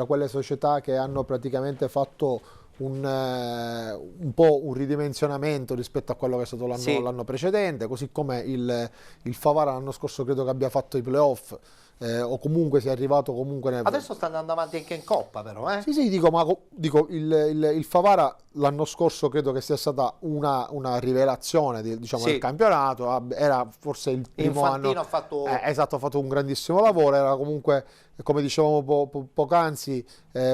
quelle società che hanno praticamente fatto un po' un ridimensionamento rispetto a quello che è stato l'anno precedente, così come il Favara l'anno scorso credo che abbia fatto i playoff. O comunque si è arrivato comunque adesso sta andando avanti anche in Coppa però Sì, dico il Favara l'anno scorso credo che sia stata una rivelazione del campionato, era forse il primo Infantino anno, ha fatto ha fatto un grandissimo lavoro, era comunque, come dicevamo poc'anzi,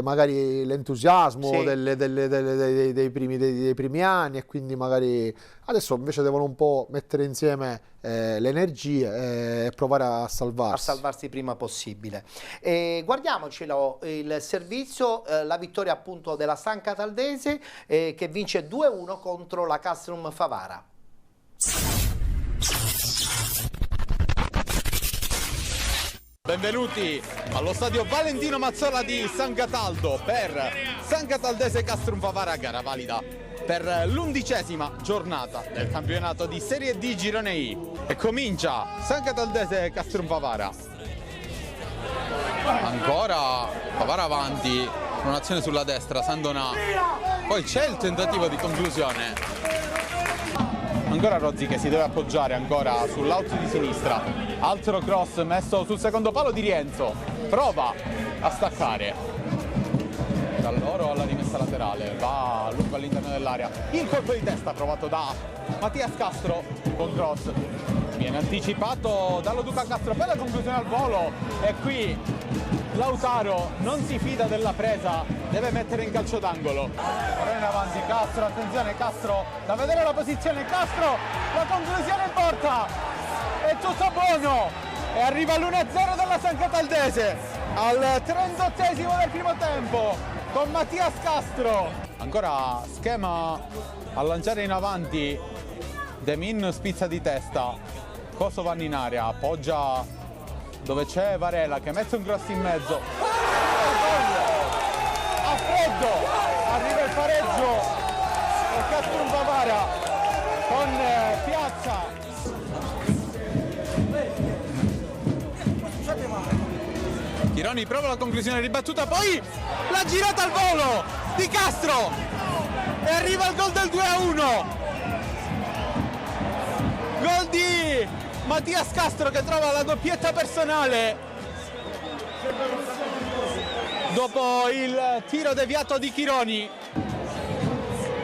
magari l'entusiasmo dei primi anni, e quindi magari adesso invece devono un po' mettere insieme le energie e provare a salvarsi prima possibile. Guardiamocelo il servizio, la vittoria appunto della San Cataldese che vince 2-1 contro la Castrum Favara. Benvenuti allo stadio Valentino Mazzola di San Cataldo per San Cataldese Castrum Favara, gara valida per l'11ª giornata del campionato di Serie D Girone I. E comincia San Cataldese Castrum Favara. Ancora Favara avanti, un'azione sulla destra, Sandonà. Poi c'è il tentativo di conclusione. Ancora Rozzi che si deve appoggiare ancora sull'out di sinistra. Altro cross messo sul secondo palo di Rienzo. Prova a staccare. Da loro alla rimessa laterale. Va lungo all'interno dell'area. Il colpo di testa provato da Mattias Castro con cross. Viene anticipato dallo Duca Castro per la conclusione al volo. E qui Lautaro non si fida della presa, deve mettere in calcio d'angolo. Ora in avanti Castro, attenzione Castro, da vedere la posizione Castro, la conclusione in porta, è tutto buono e arriva l'1-0 della San Cataldese al 38esimo del primo tempo con Mattias Castro. Ancora schema a lanciare in avanti, Demin spizza di testa, Coso vanno in area, appoggia dove c'è Varela che mette un cross in mezzo. A freddo arriva il pareggio per Castrum Favara con Piazza. Chironi prova la conclusione ribattuta, poi la girata al volo di Castro e arriva il gol del 2-1. Gol di Mattias Castro che trova la doppietta personale dopo il tiro deviato di Chironi.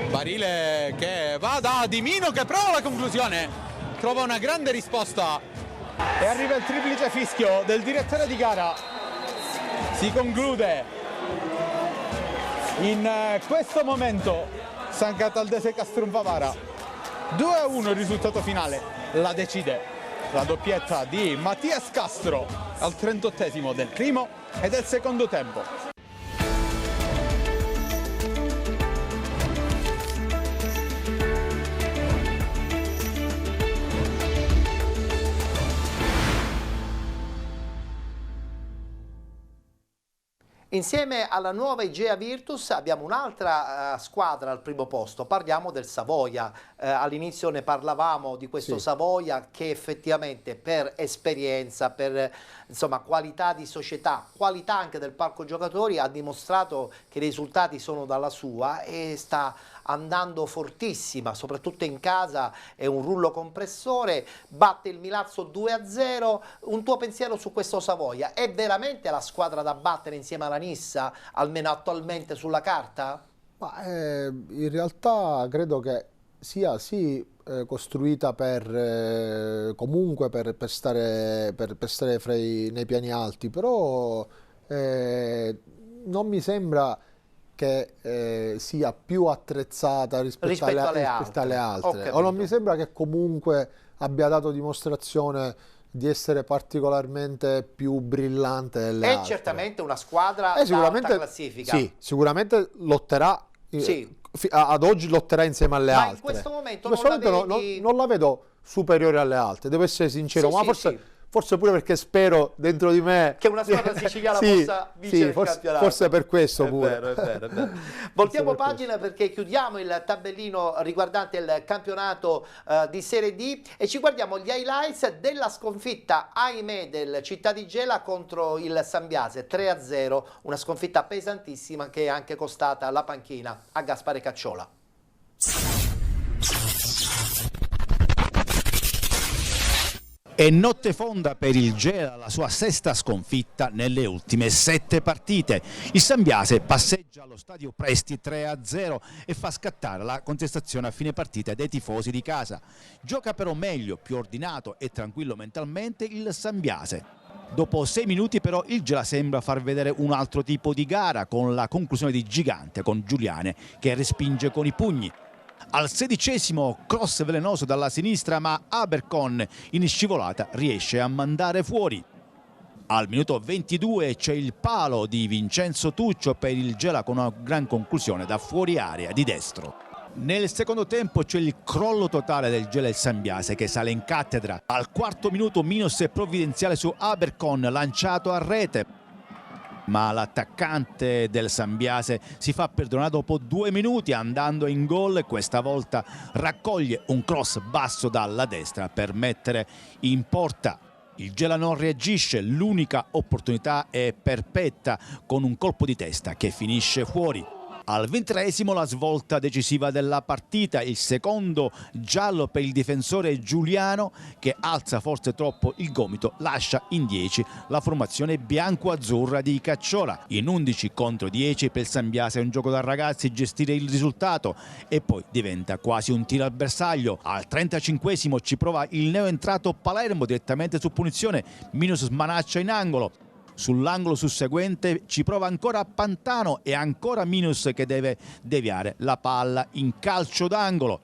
Barile che va da Dimino che prova la conclusione, trova una grande risposta e arriva il triplice fischio del direttore di gara. Si conclude in questo momento San Cataldese Castrum Favara 2-1 il risultato finale, la decide la doppietta di Mattias Castro al 38esimo del primo e del secondo tempo. Insieme alla nuova Igea Virtus abbiamo un'altra squadra al primo posto, parliamo del Savoia. All'inizio ne parlavamo di questo Savoia che effettivamente per esperienza, per insomma, qualità di società, qualità anche del parco giocatori ha dimostrato che i risultati sono dalla sua e sta andando fortissima, soprattutto in casa è un rullo compressore, batte il Milazzo 2-0. Un tuo pensiero su questo Savoia? È veramente la squadra da battere insieme alla Nissa, almeno attualmente sulla carta? Ma, in realtà credo che sia costruita comunque per stare nei piani alti, però non mi sembra che sia più attrezzata rispetto alle altre. O non mi sembra che comunque abbia dato dimostrazione di essere particolarmente più brillante delle altre. È certamente una squadra da alta classifica. Sì, sicuramente lotterà. Ad oggi lotterà insieme alle altre. Ma in questo momento non la vedo superiore alle altre, devo essere sincero, ma forse pure perché spero dentro di me che una squadra siciliana possa vincere il campionato. Forse per questo pure. È vero. Voltiamo pagina perché chiudiamo il tabellino riguardante il campionato di Serie D e ci guardiamo gli highlights della sconfitta, ahimè, del Città di Gela contro il Sambiase 3-0, una sconfitta pesantissima che è anche costata la panchina a Gaspare Cacciola. E notte fonda per il Gela, la sua sesta sconfitta nelle ultime 7 partite. Il Sambiase passeggia allo stadio Presti 3-0 e fa scattare la contestazione a fine partita dei tifosi di casa. Gioca però meglio, più ordinato e tranquillo mentalmente il Sambiase. Dopo 6 minuti però il Gela sembra far vedere un altro tipo di gara con la conclusione di Gigante con Giuliane che respinge con i pugni. Al 16esimo cross velenoso dalla sinistra ma Abercon in scivolata riesce a mandare fuori. Al minuto 22 c'è il palo di Vincenzo Tuccio per il Gela con una gran conclusione da fuori area di destro. Nel secondo tempo c'è il crollo totale del Gela del Sambiase che sale in cattedra. Al quarto minuto minus provvidenziale su Abercon, lanciato a rete. Ma l'attaccante del Sambiase si fa perdonare dopo 2 minuti andando in gol e questa volta raccoglie un cross basso dalla destra per mettere in porta. Il Gela non reagisce, l'unica opportunità è per Petta con un colpo di testa che finisce fuori. Al 23esimo la svolta decisiva della partita, il secondo giallo per il difensore Giuliano che alza forse troppo il gomito, lascia in 10 la formazione bianco-azzurra di Cacciola. In 11 contro 10 per il Sambiase è un gioco da ragazzi gestire il risultato e poi diventa quasi un tiro al bersaglio. Al 35esimo ci prova il neoentrato Palermo direttamente su punizione, minus smanaccia in angolo. Sull'angolo susseguente ci prova ancora Pantano e ancora minus che deve deviare la palla in calcio d'angolo.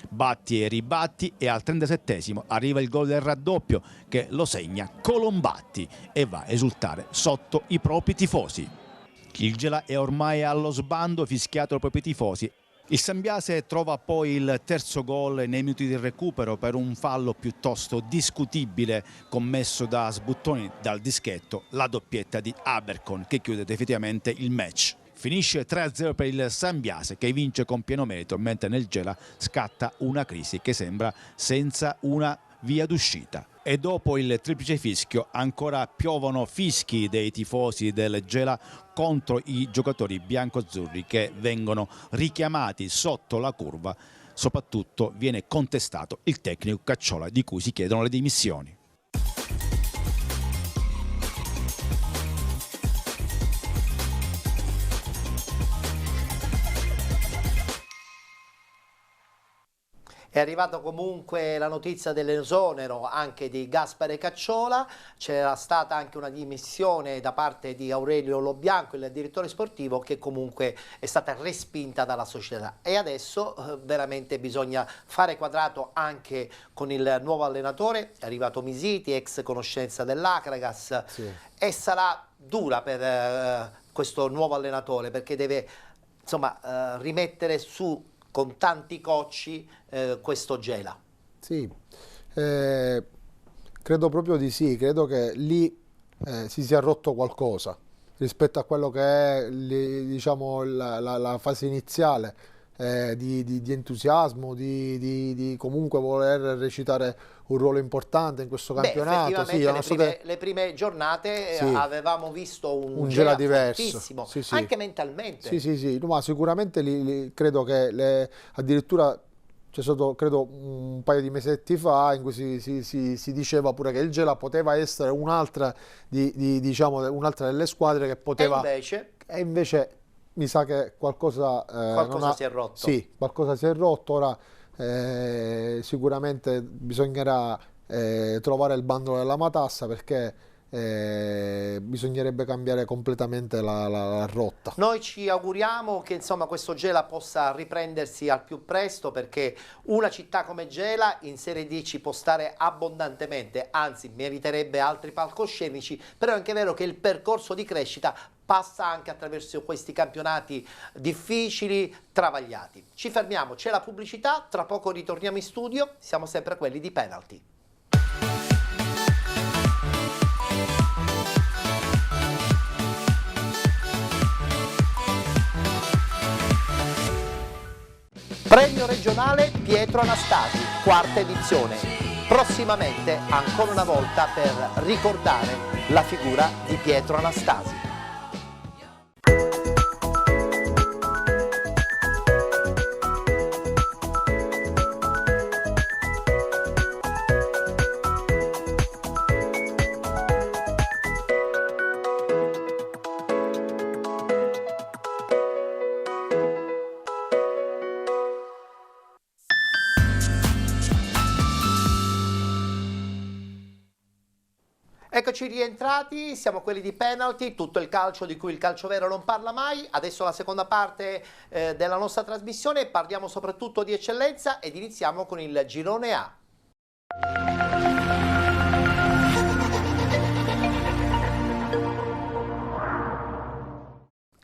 Batti e ribatti e al 37esimo arriva il gol del raddoppio che lo segna Colombatti e va a esultare sotto i propri tifosi. Il Gela è ormai allo sbando, fischiato dai propri tifosi. Il Sambiase trova poi il terzo gol nei minuti di recupero per un fallo piuttosto discutibile commesso da Sbuttoni dal dischetto, la doppietta di Abercon che chiude definitivamente il match. Finisce 3-0 per il Sambiase che vince con pieno merito, mentre nel Gela scatta una crisi che sembra senza una via d'uscita. E dopo il triplice fischio ancora piovono fischi dei tifosi del Gela contro i giocatori biancoazzurri che vengono richiamati sotto la curva. Soprattutto viene contestato il tecnico Cacciola di cui si chiedono le dimissioni. È arrivata comunque la notizia dell'esonero anche di Gaspare Cacciola, c'era stata anche una dimissione da parte di Aurelio Lobianco, il direttore sportivo, che comunque è stata respinta dalla società. E adesso veramente bisogna fare quadrato anche con il nuovo allenatore, è arrivato Misiti, ex conoscenza dell'Acragas, sì. E sarà dura per questo nuovo allenatore perché deve insomma rimettere su con tanti cocci questo Gela. Sì, credo proprio di sì, credo che lì si sia rotto qualcosa rispetto a quello che è diciamo, la fase iniziale di entusiasmo, di comunque voler recitare un ruolo importante in questo campionato. Sì, le prime giornate sì, avevamo visto un Gela diverso, fortissimo, sì, sì, anche mentalmente. Sì, no, ma sicuramente credo che addirittura c'è stato, credo, un paio di mesetti fa in cui si diceva pure che il Gela poteva essere un'altra diciamo, un'altra delle squadre che poteva... E invece mi sa che qualcosa si è rotto. Sì, qualcosa si è rotto. Ora sicuramente bisognerà trovare il bandolo della matassa perché bisognerebbe cambiare completamente la rotta. Noi ci auguriamo che insomma questo Gela possa riprendersi al più presto perché una città come Gela in Serie D ci può stare abbondantemente, anzi meriterebbe altri palcoscenici, però è anche vero che il percorso di crescita passa anche attraverso questi campionati difficili, travagliati. Ci fermiamo, c'è la pubblicità, tra poco ritorniamo in studio, siamo sempre quelli di Penalty. Premio regionale Pietro Anastasi, quarta edizione. Prossimamente, ancora una volta, per ricordare la figura di Pietro Anastasi. Eccoci rientrati, siamo quelli di Penalty, tutto il calcio di cui il calcio vero non parla mai. Adesso la seconda parte della nostra trasmissione, parliamo soprattutto di eccellenza ed iniziamo con il girone A.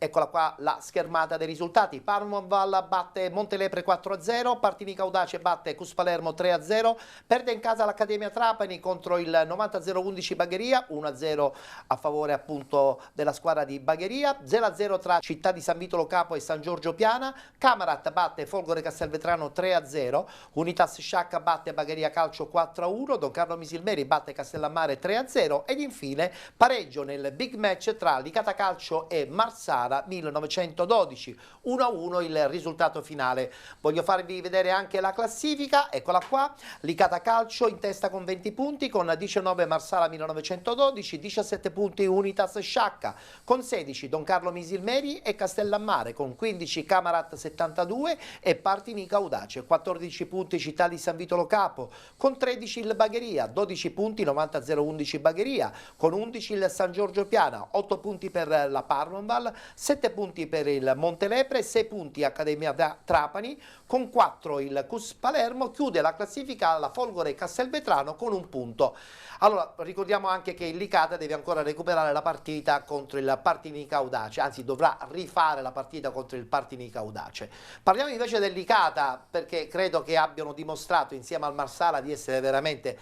E eccola qua la schermata dei risultati. Parmonval batte Montelepre 4-0, Partinica Audace batte Cus Palermo 3-0, perde in casa l'Accademia Trapani contro il 90-011 Bagheria, 1-0 a favore appunto della squadra di Bagheria, 0-0 tra Città di San Vitolo Capo e San Giorgio Piana, Camarat batte Folgore Castelvetrano 3-0, Unitas Sciacca batte Bagheria Calcio 4-1, Don Carlo Misilmeri batte Castellammare 3-0 ed infine pareggio nel big match tra Licata Calcio e Marsala 1912, 1-1 il risultato finale. Voglio farvi vedere anche la classifica, eccola qua, Licata Calcio in testa con 20 punti, con 19 Marsala 1912, 17 punti Unitas Sciacca, con 16 Don Carlo Misilmeri e Castellammare, con 15 Camarat 72 e Partinica Audace, 14 punti Città di San Vitolo Capo, con 13 il Bagheria, 12 punti 90-011 Bagheria, con 11 il San Giorgio Piana, 8 punti per la Parmonval, 7 punti per il Montelepre, 6 punti Accademia Trapani, con 4 il Cus Palermo, chiude la classifica la Folgore Castelvetrano con 1 punto. Allora ricordiamo anche che il Licata deve ancora recuperare la partita contro il Partinica Audace, anzi dovrà rifare la partita contro il Partinica Audace. Parliamo invece del Licata, perché credo che abbiano dimostrato insieme al Marsala di essere veramente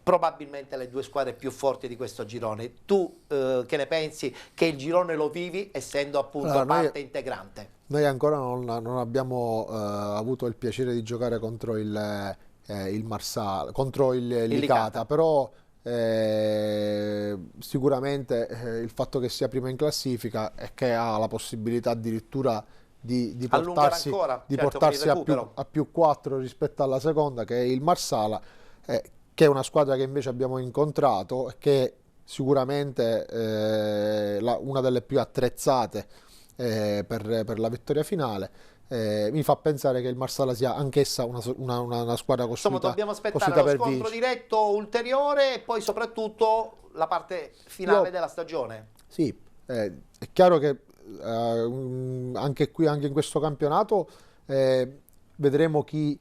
probabilmente le due squadre più forti di questo girone. Tu che ne pensi, che il girone lo vivi essendo appunto parte integrante? Noi ancora non abbiamo avuto il piacere di giocare contro il Marsala, contro il Licata, però sicuramente il fatto che sia prima in classifica e che ha la possibilità addirittura di portarsi, ancora, portarsi a più 4 rispetto alla seconda, che è il Marsala, che è una squadra che invece abbiamo incontrato e che sicuramente una delle più attrezzate per la vittoria finale. Mi fa pensare che il Marsala sia anch'essa una squadra costruita. Insomma, dobbiamo aspettare lo scontro diretto ulteriore e poi soprattutto la parte finale della stagione. Sì, è chiaro che anche in questo campionato vedremo chi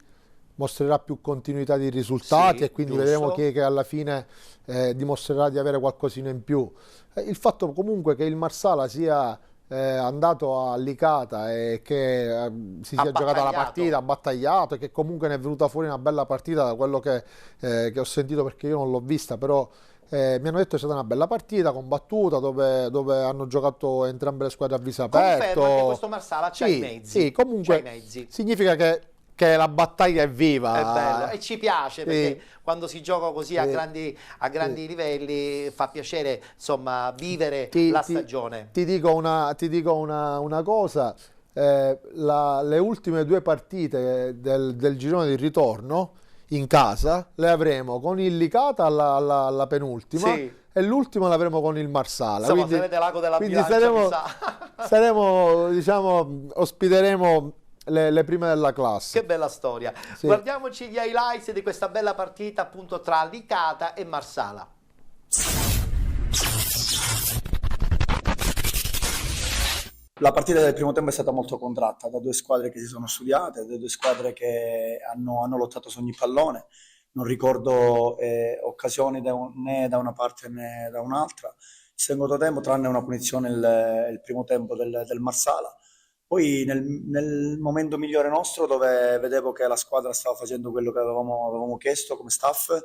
mostrerà più continuità di risultati, e quindi vedremo chi che alla fine dimostrerà di avere qualcosina in più. Il fatto comunque che il Marsala sia andato a Licata e che si sia giocata la partita, ha battagliato, e che comunque ne è venuta fuori una bella partita, da quello che ho sentito, perché io non l'ho vista, però mi hanno detto che è stata una bella partita combattuta, dove hanno giocato entrambe le squadre a viso aperto. Conferma che questo Marsala c'ha i mezzi. Sì, comunque significa che la battaglia è viva. È bello e ci piace, perché quando si gioca così a grandi livelli fa piacere, insomma, vivere la stagione. Ti dico una cosa, le ultime 2 partite del girone di ritorno in casa le avremo con il Licata alla penultima, e l'ultima l'avremo con il Marsala. Insomma, sarete l'ago della bilancia, saremo, diciamo, ospiteremo le prime della classe. Che bella storia. Guardiamoci gli highlights di questa bella partita appunto tra Licata e Marsala. La partita del primo tempo è stata molto contratta, da 2 squadre che si sono studiate, da 2 squadre che hanno lottato su ogni pallone. Non ricordo occasioni né da una parte né da un'altra. Il secondo tempo, tranne una punizione il primo tempo del Marsala. Poi nel momento migliore nostro, dove vedevo che la squadra stava facendo quello che avevamo chiesto come staff,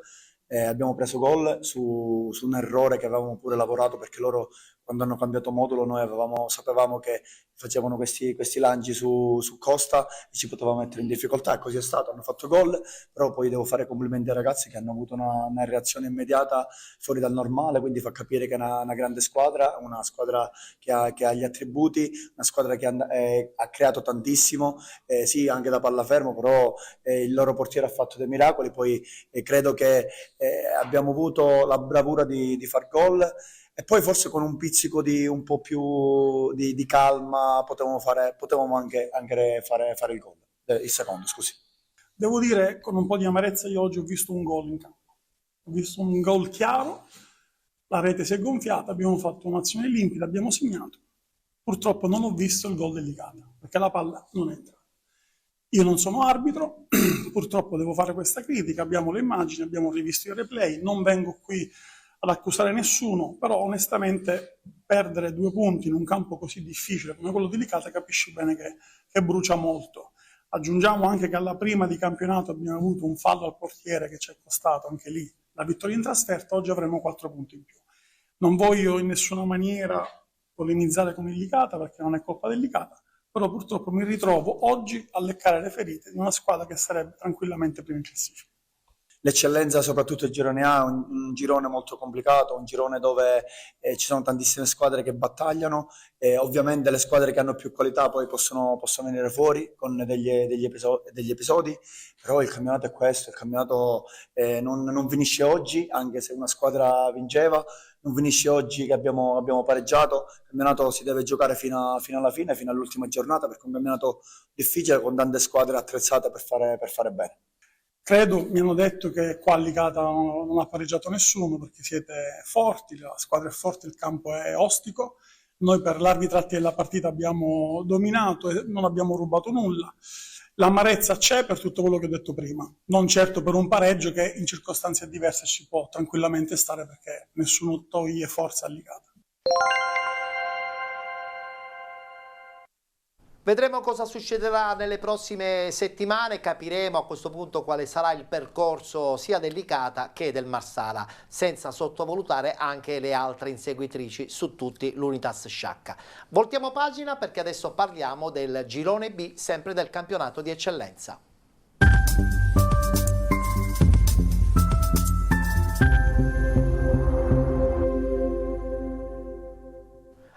abbiamo preso gol su un errore che avevamo pure lavorato, perché loro, quando hanno cambiato modulo, noi sapevamo che facevano questi lanci su Costa e ci potevamo mettere in difficoltà, e così è stato. Hanno fatto gol, però poi devo fare complimenti ai ragazzi che hanno avuto una reazione immediata fuori dal normale, quindi fa capire che è una grande squadra, una squadra che ha gli attributi, una squadra che ha creato tantissimo, sì, anche da palla fermo, però il loro portiere ha fatto dei miracoli. Poi credo che abbiamo avuto la bravura di far gol, e poi forse con un pizzico di un po' più di calma potevamo anche fare il gol, il secondo, scusi. Devo dire, con un po' di amarezza, io oggi ho visto un gol in campo. Ho visto un gol chiaro, la rete si è gonfiata, abbiamo fatto un'azione limpida, abbiamo segnato. Purtroppo non ho visto il gol dell'Licata, perché la palla non entra. Io non sono arbitro, purtroppo devo fare questa critica, abbiamo le immagini, abbiamo rivisto i replay, non vengo qui ad accusare nessuno, però onestamente perdere 2 punti in un campo così difficile come quello di Licata capisci bene che brucia molto. Aggiungiamo anche che alla prima di campionato abbiamo avuto un fallo al portiere che ci è costato anche lì la vittoria in trasferta, oggi avremo 4 punti in più. Non voglio in nessuna maniera polemizzare con il Licata perché non è colpa del Licata, però purtroppo mi ritrovo oggi a leccare le ferite di una squadra che sarebbe tranquillamente prima in classifica. L'eccellenza, soprattutto il girone A, è un girone molto complicato, un girone dove ci sono tantissime squadre che battagliano, ovviamente le squadre che hanno più qualità poi possono venire fuori con degli episodi, però il campionato è questo, il campionato non finisce oggi, anche se una squadra vinceva, non finisce oggi che abbiamo pareggiato, il campionato si deve giocare fino alla fine, fino all'ultima giornata, perché è un campionato difficile con tante squadre attrezzate per fare bene. Credo, mi hanno detto che qua a Licata non ha pareggiato nessuno perché siete forti, la squadra è forte, il campo è ostico. Noi per larghi tratti della partita abbiamo dominato e non abbiamo rubato nulla. L'amarezza c'è per tutto quello che ho detto prima, non certo per un pareggio che in circostanze diverse ci può tranquillamente stare perché nessuno toglie forza a Licata. Vedremo cosa succederà nelle prossime settimane, capiremo a questo punto quale sarà il percorso sia del Licata che del Marsala, senza sottovalutare anche le altre inseguitrici, su tutti l'Unitas Sciacca. Voltiamo pagina perché adesso parliamo del girone B, sempre del campionato di eccellenza.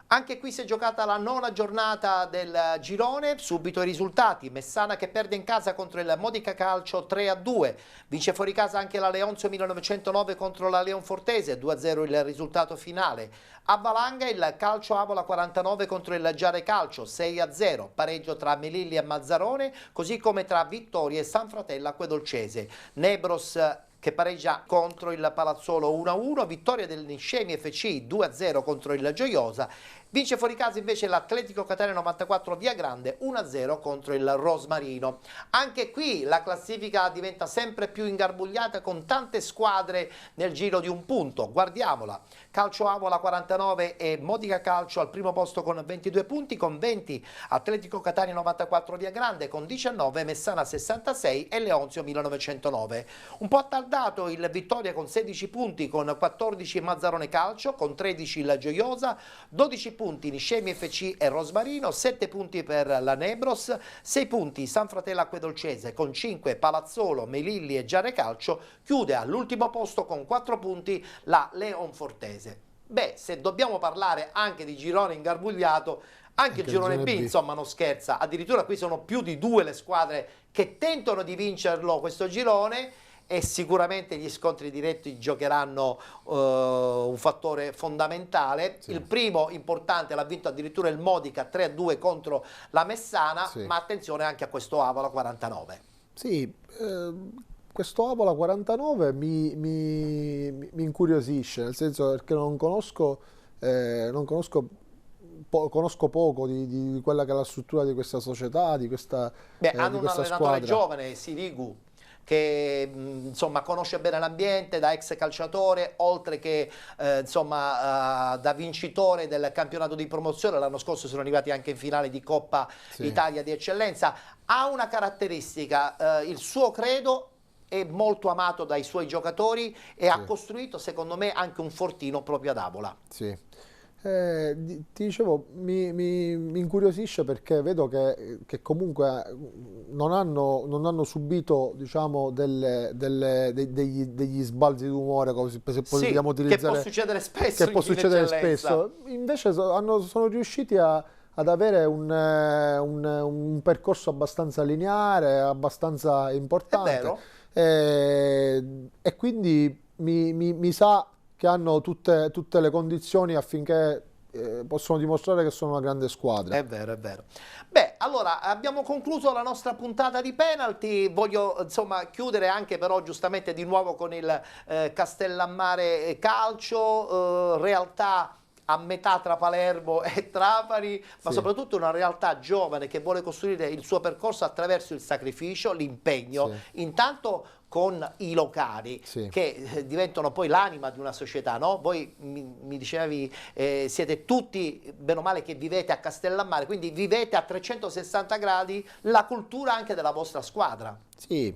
Anche qui si è giocata la 9ª giornata del girone, subito i risultati: Messana che perde in casa contro il Modica Calcio 3-2, vince fuori casa anche la Leonzio 1909 contro la Leonfortese, 2-0 il risultato finale. A Valanga il Calcio Avola 49 contro il Giare Calcio 6-0, pareggio tra Melilli e Mazzarone, così come tra Vittoria e San Fratello Acquedolcese. Nebros che pareggia contro il Palazzolo 1-1, vittoria del Niscemi FC 2-0 contro il Gioiosa, vince fuori casa invece l'Atletico Catania 94 Via Grande 1-0 contro il Rosmarino. Anche qui la classifica diventa sempre più ingarbugliata con tante squadre nel giro di un punto, guardiamola. Calcio Avola 49 e Modica Calcio al primo posto con 22 punti, con 20 Atletico Catania 94 Via Grande, con 19 Messana 66 e Leonzio 1909. Un po' attardato il Vittoria con 16 punti, con 14 Mazzarone Calcio, con 13 il Gioiosa, 12 punti Niscemi FC e Rosmarino, 7 punti per la Nebros, 6 punti San Fratello Acquedolcese, con 5 Palazzolo, Melilli e Giare Calcio, chiude all'ultimo posto con 4 punti la Leonfortese. Beh, se dobbiamo parlare anche di girone ingarbugliato, anche il girone B, insomma, non scherza. Addirittura qui sono più di 2 le squadre che tentano di vincerlo questo girone, e sicuramente gli scontri diretti giocheranno un fattore fondamentale. Sì. Il primo importante l'ha vinto addirittura il Modica 3-2 contro la Messana, sì. Ma attenzione anche a questo Avola 49. Sì, questo Avola 49 mi incuriosisce, nel senso perché conosco poco di quella che è la struttura di questa società, di questa hanno di questa un allenatore squadra giovane, Sirigu, che insomma conosce bene l'ambiente, da ex calciatore, oltre che da vincitore del campionato di promozione. L'anno scorso sono arrivati anche in finale di Coppa Italia di eccellenza. Ha una caratteristica, il suo credo è molto amato dai suoi giocatori e ha costruito secondo me anche un fortino proprio ad Avola. Sì. Ti dicevo, mi incuriosisce perché vedo che comunque non hanno subito, diciamo, degli sbalzi d'umore, se possiamo utilizzare, che può succedere spesso, che può succedere spesso. Invece sono riusciti ad avere un percorso abbastanza lineare, abbastanza importante. È vero. E quindi mi sa che hanno tutte le condizioni affinché possano dimostrare che sono una grande squadra. È vero, è vero. Beh, allora abbiamo concluso la nostra puntata di penalty. Voglio chiudere anche però giustamente di nuovo con il Castellammare Calcio, realtà a metà tra Palermo e Trapani, ma soprattutto una realtà giovane che vuole costruire il suo percorso attraverso il sacrificio, l'impegno. Intanto con i locali, Sì. che diventano poi l'anima di una società, no? Voi mi dicevi, siete tutti, bene o male, che vivete a Castellammare, quindi vivete a 360 gradi la cultura anche della vostra squadra. Sì,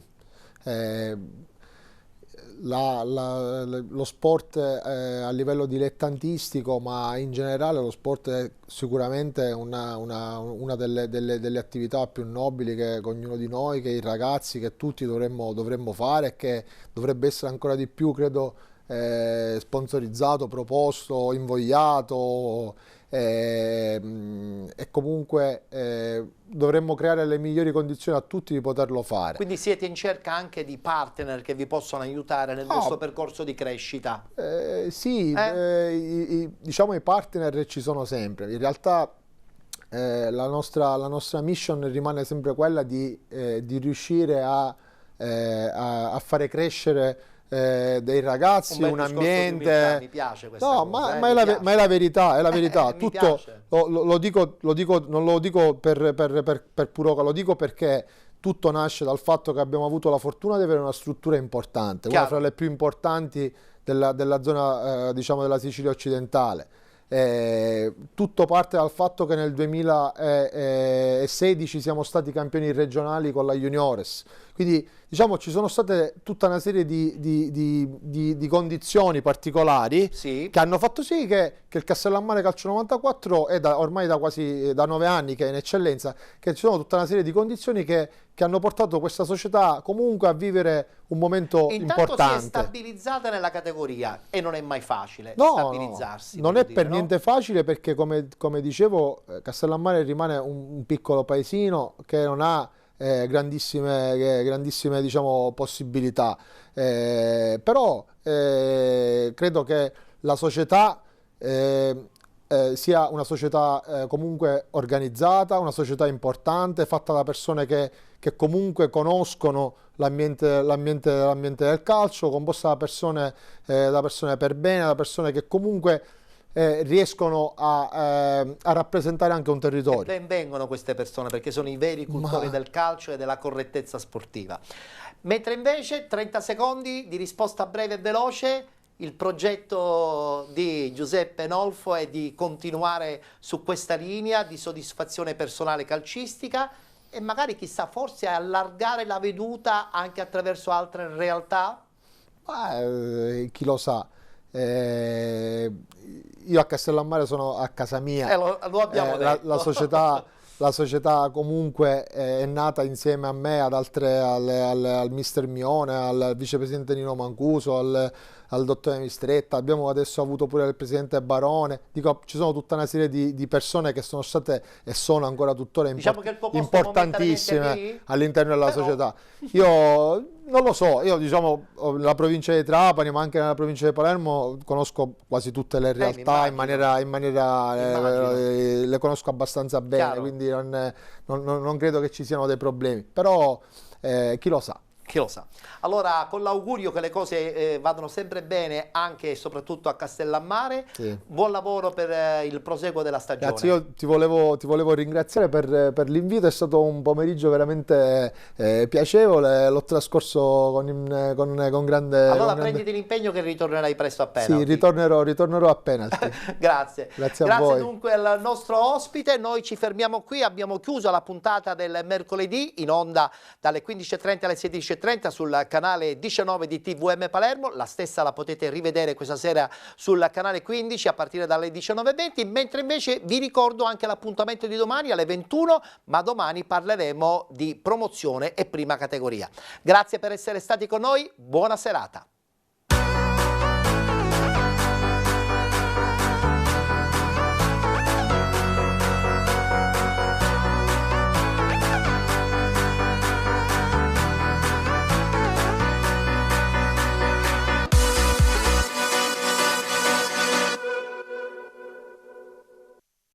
lo sport a livello dilettantistico, ma in generale lo sport è sicuramente una delle attività più nobili che ognuno di noi, che i ragazzi, che tutti dovremmo fare, e che dovrebbe essere ancora di più, credo, sponsorizzato, proposto, invogliato, e comunque dovremmo creare le migliori condizioni a tutti di poterlo fare. Quindi siete in cerca anche di partner che vi possono aiutare nel vostro percorso di crescita? Sì, diciamo i partner ci sono sempre. In realtà la nostra mission rimane sempre quella di riuscire a fare crescere dei ragazzi, un ambiente. Mi piace questa No, cosa, ma è la verità, è la verità. Mi Tutto piace. non lo dico per puro, lo dico perché tutto nasce dal fatto che abbiamo avuto la fortuna di avere una struttura importante, una fra le più importanti della zona, diciamo, della Sicilia occidentale. Tutto parte dal fatto che nel 2016 siamo stati campioni regionali con la Juniores, quindi diciamo ci sono state tutta una serie di condizioni particolari che hanno fatto sì che il Castellammare Calcio 94 è ormai da quasi 9 anni che è in eccellenza, che ci sono tutta una serie di condizioni che hanno portato questa società comunque a vivere un momento Intanto importante. si è stabilizzata nella categoria e non è mai facile No, stabilizzarsi. non è dire, per no? niente facile, perché come dicevo, Castellammare rimane un piccolo paesino che non ha grandissime diciamo, possibilità, però credo che la società sia una società comunque organizzata, una società importante, fatta da persone che comunque conoscono l'ambiente del calcio, composta da persone per bene, da persone che comunque riescono a rappresentare anche un territorio. Ben vengono queste persone, perché sono i veri cultori del calcio e della correttezza sportiva. Mentre invece 30 secondi di risposta breve e veloce. Il progetto di Giuseppe Nolfo è di continuare su questa linea di soddisfazione personale calcistica e magari, chissà, forse allargare la veduta anche attraverso altre realtà? Chi lo sa. Io a Castellammare sono a casa mia. Lo abbiamo detto. La società comunque è nata insieme a me, al mister Mione, al vicepresidente Nino Mancuso, al dottore Mistretta. Abbiamo adesso avuto pure il presidente Barone. Dico, ci sono tutta una serie di persone che sono state e sono ancora tuttora importantissime all'interno della società. Io non lo so, io diciamo nella provincia di Trapani, ma anche nella provincia di Palermo conosco quasi tutte le realtà in maniera le conosco abbastanza bene. Chiaro. Quindi non credo che ci siano dei problemi, però chi lo sa. Chi lo sa. Allora, con l'augurio che le cose vadano sempre bene anche e soprattutto a Castellammare, buon lavoro per il proseguo della stagione. Grazie, io ti volevo ringraziare per l'invito, è stato un pomeriggio veramente piacevole, l'ho trascorso con grande... Allora prenditi l'impegno che ritornerai presto a penalty. Sì, ritornerò a penalty. Grazie. Grazie a voi. Dunque al nostro ospite, noi ci fermiamo qui, abbiamo chiuso la puntata del mercoledì in onda dalle 15:30 alle 16:30 sul canale 19 di TVM Palermo, la stessa la potete rivedere questa sera sul canale 15 a partire dalle 19:20, mentre invece vi ricordo anche l'appuntamento di domani alle 21, ma domani parleremo di promozione e prima categoria. Grazie per essere stati con noi, buona serata.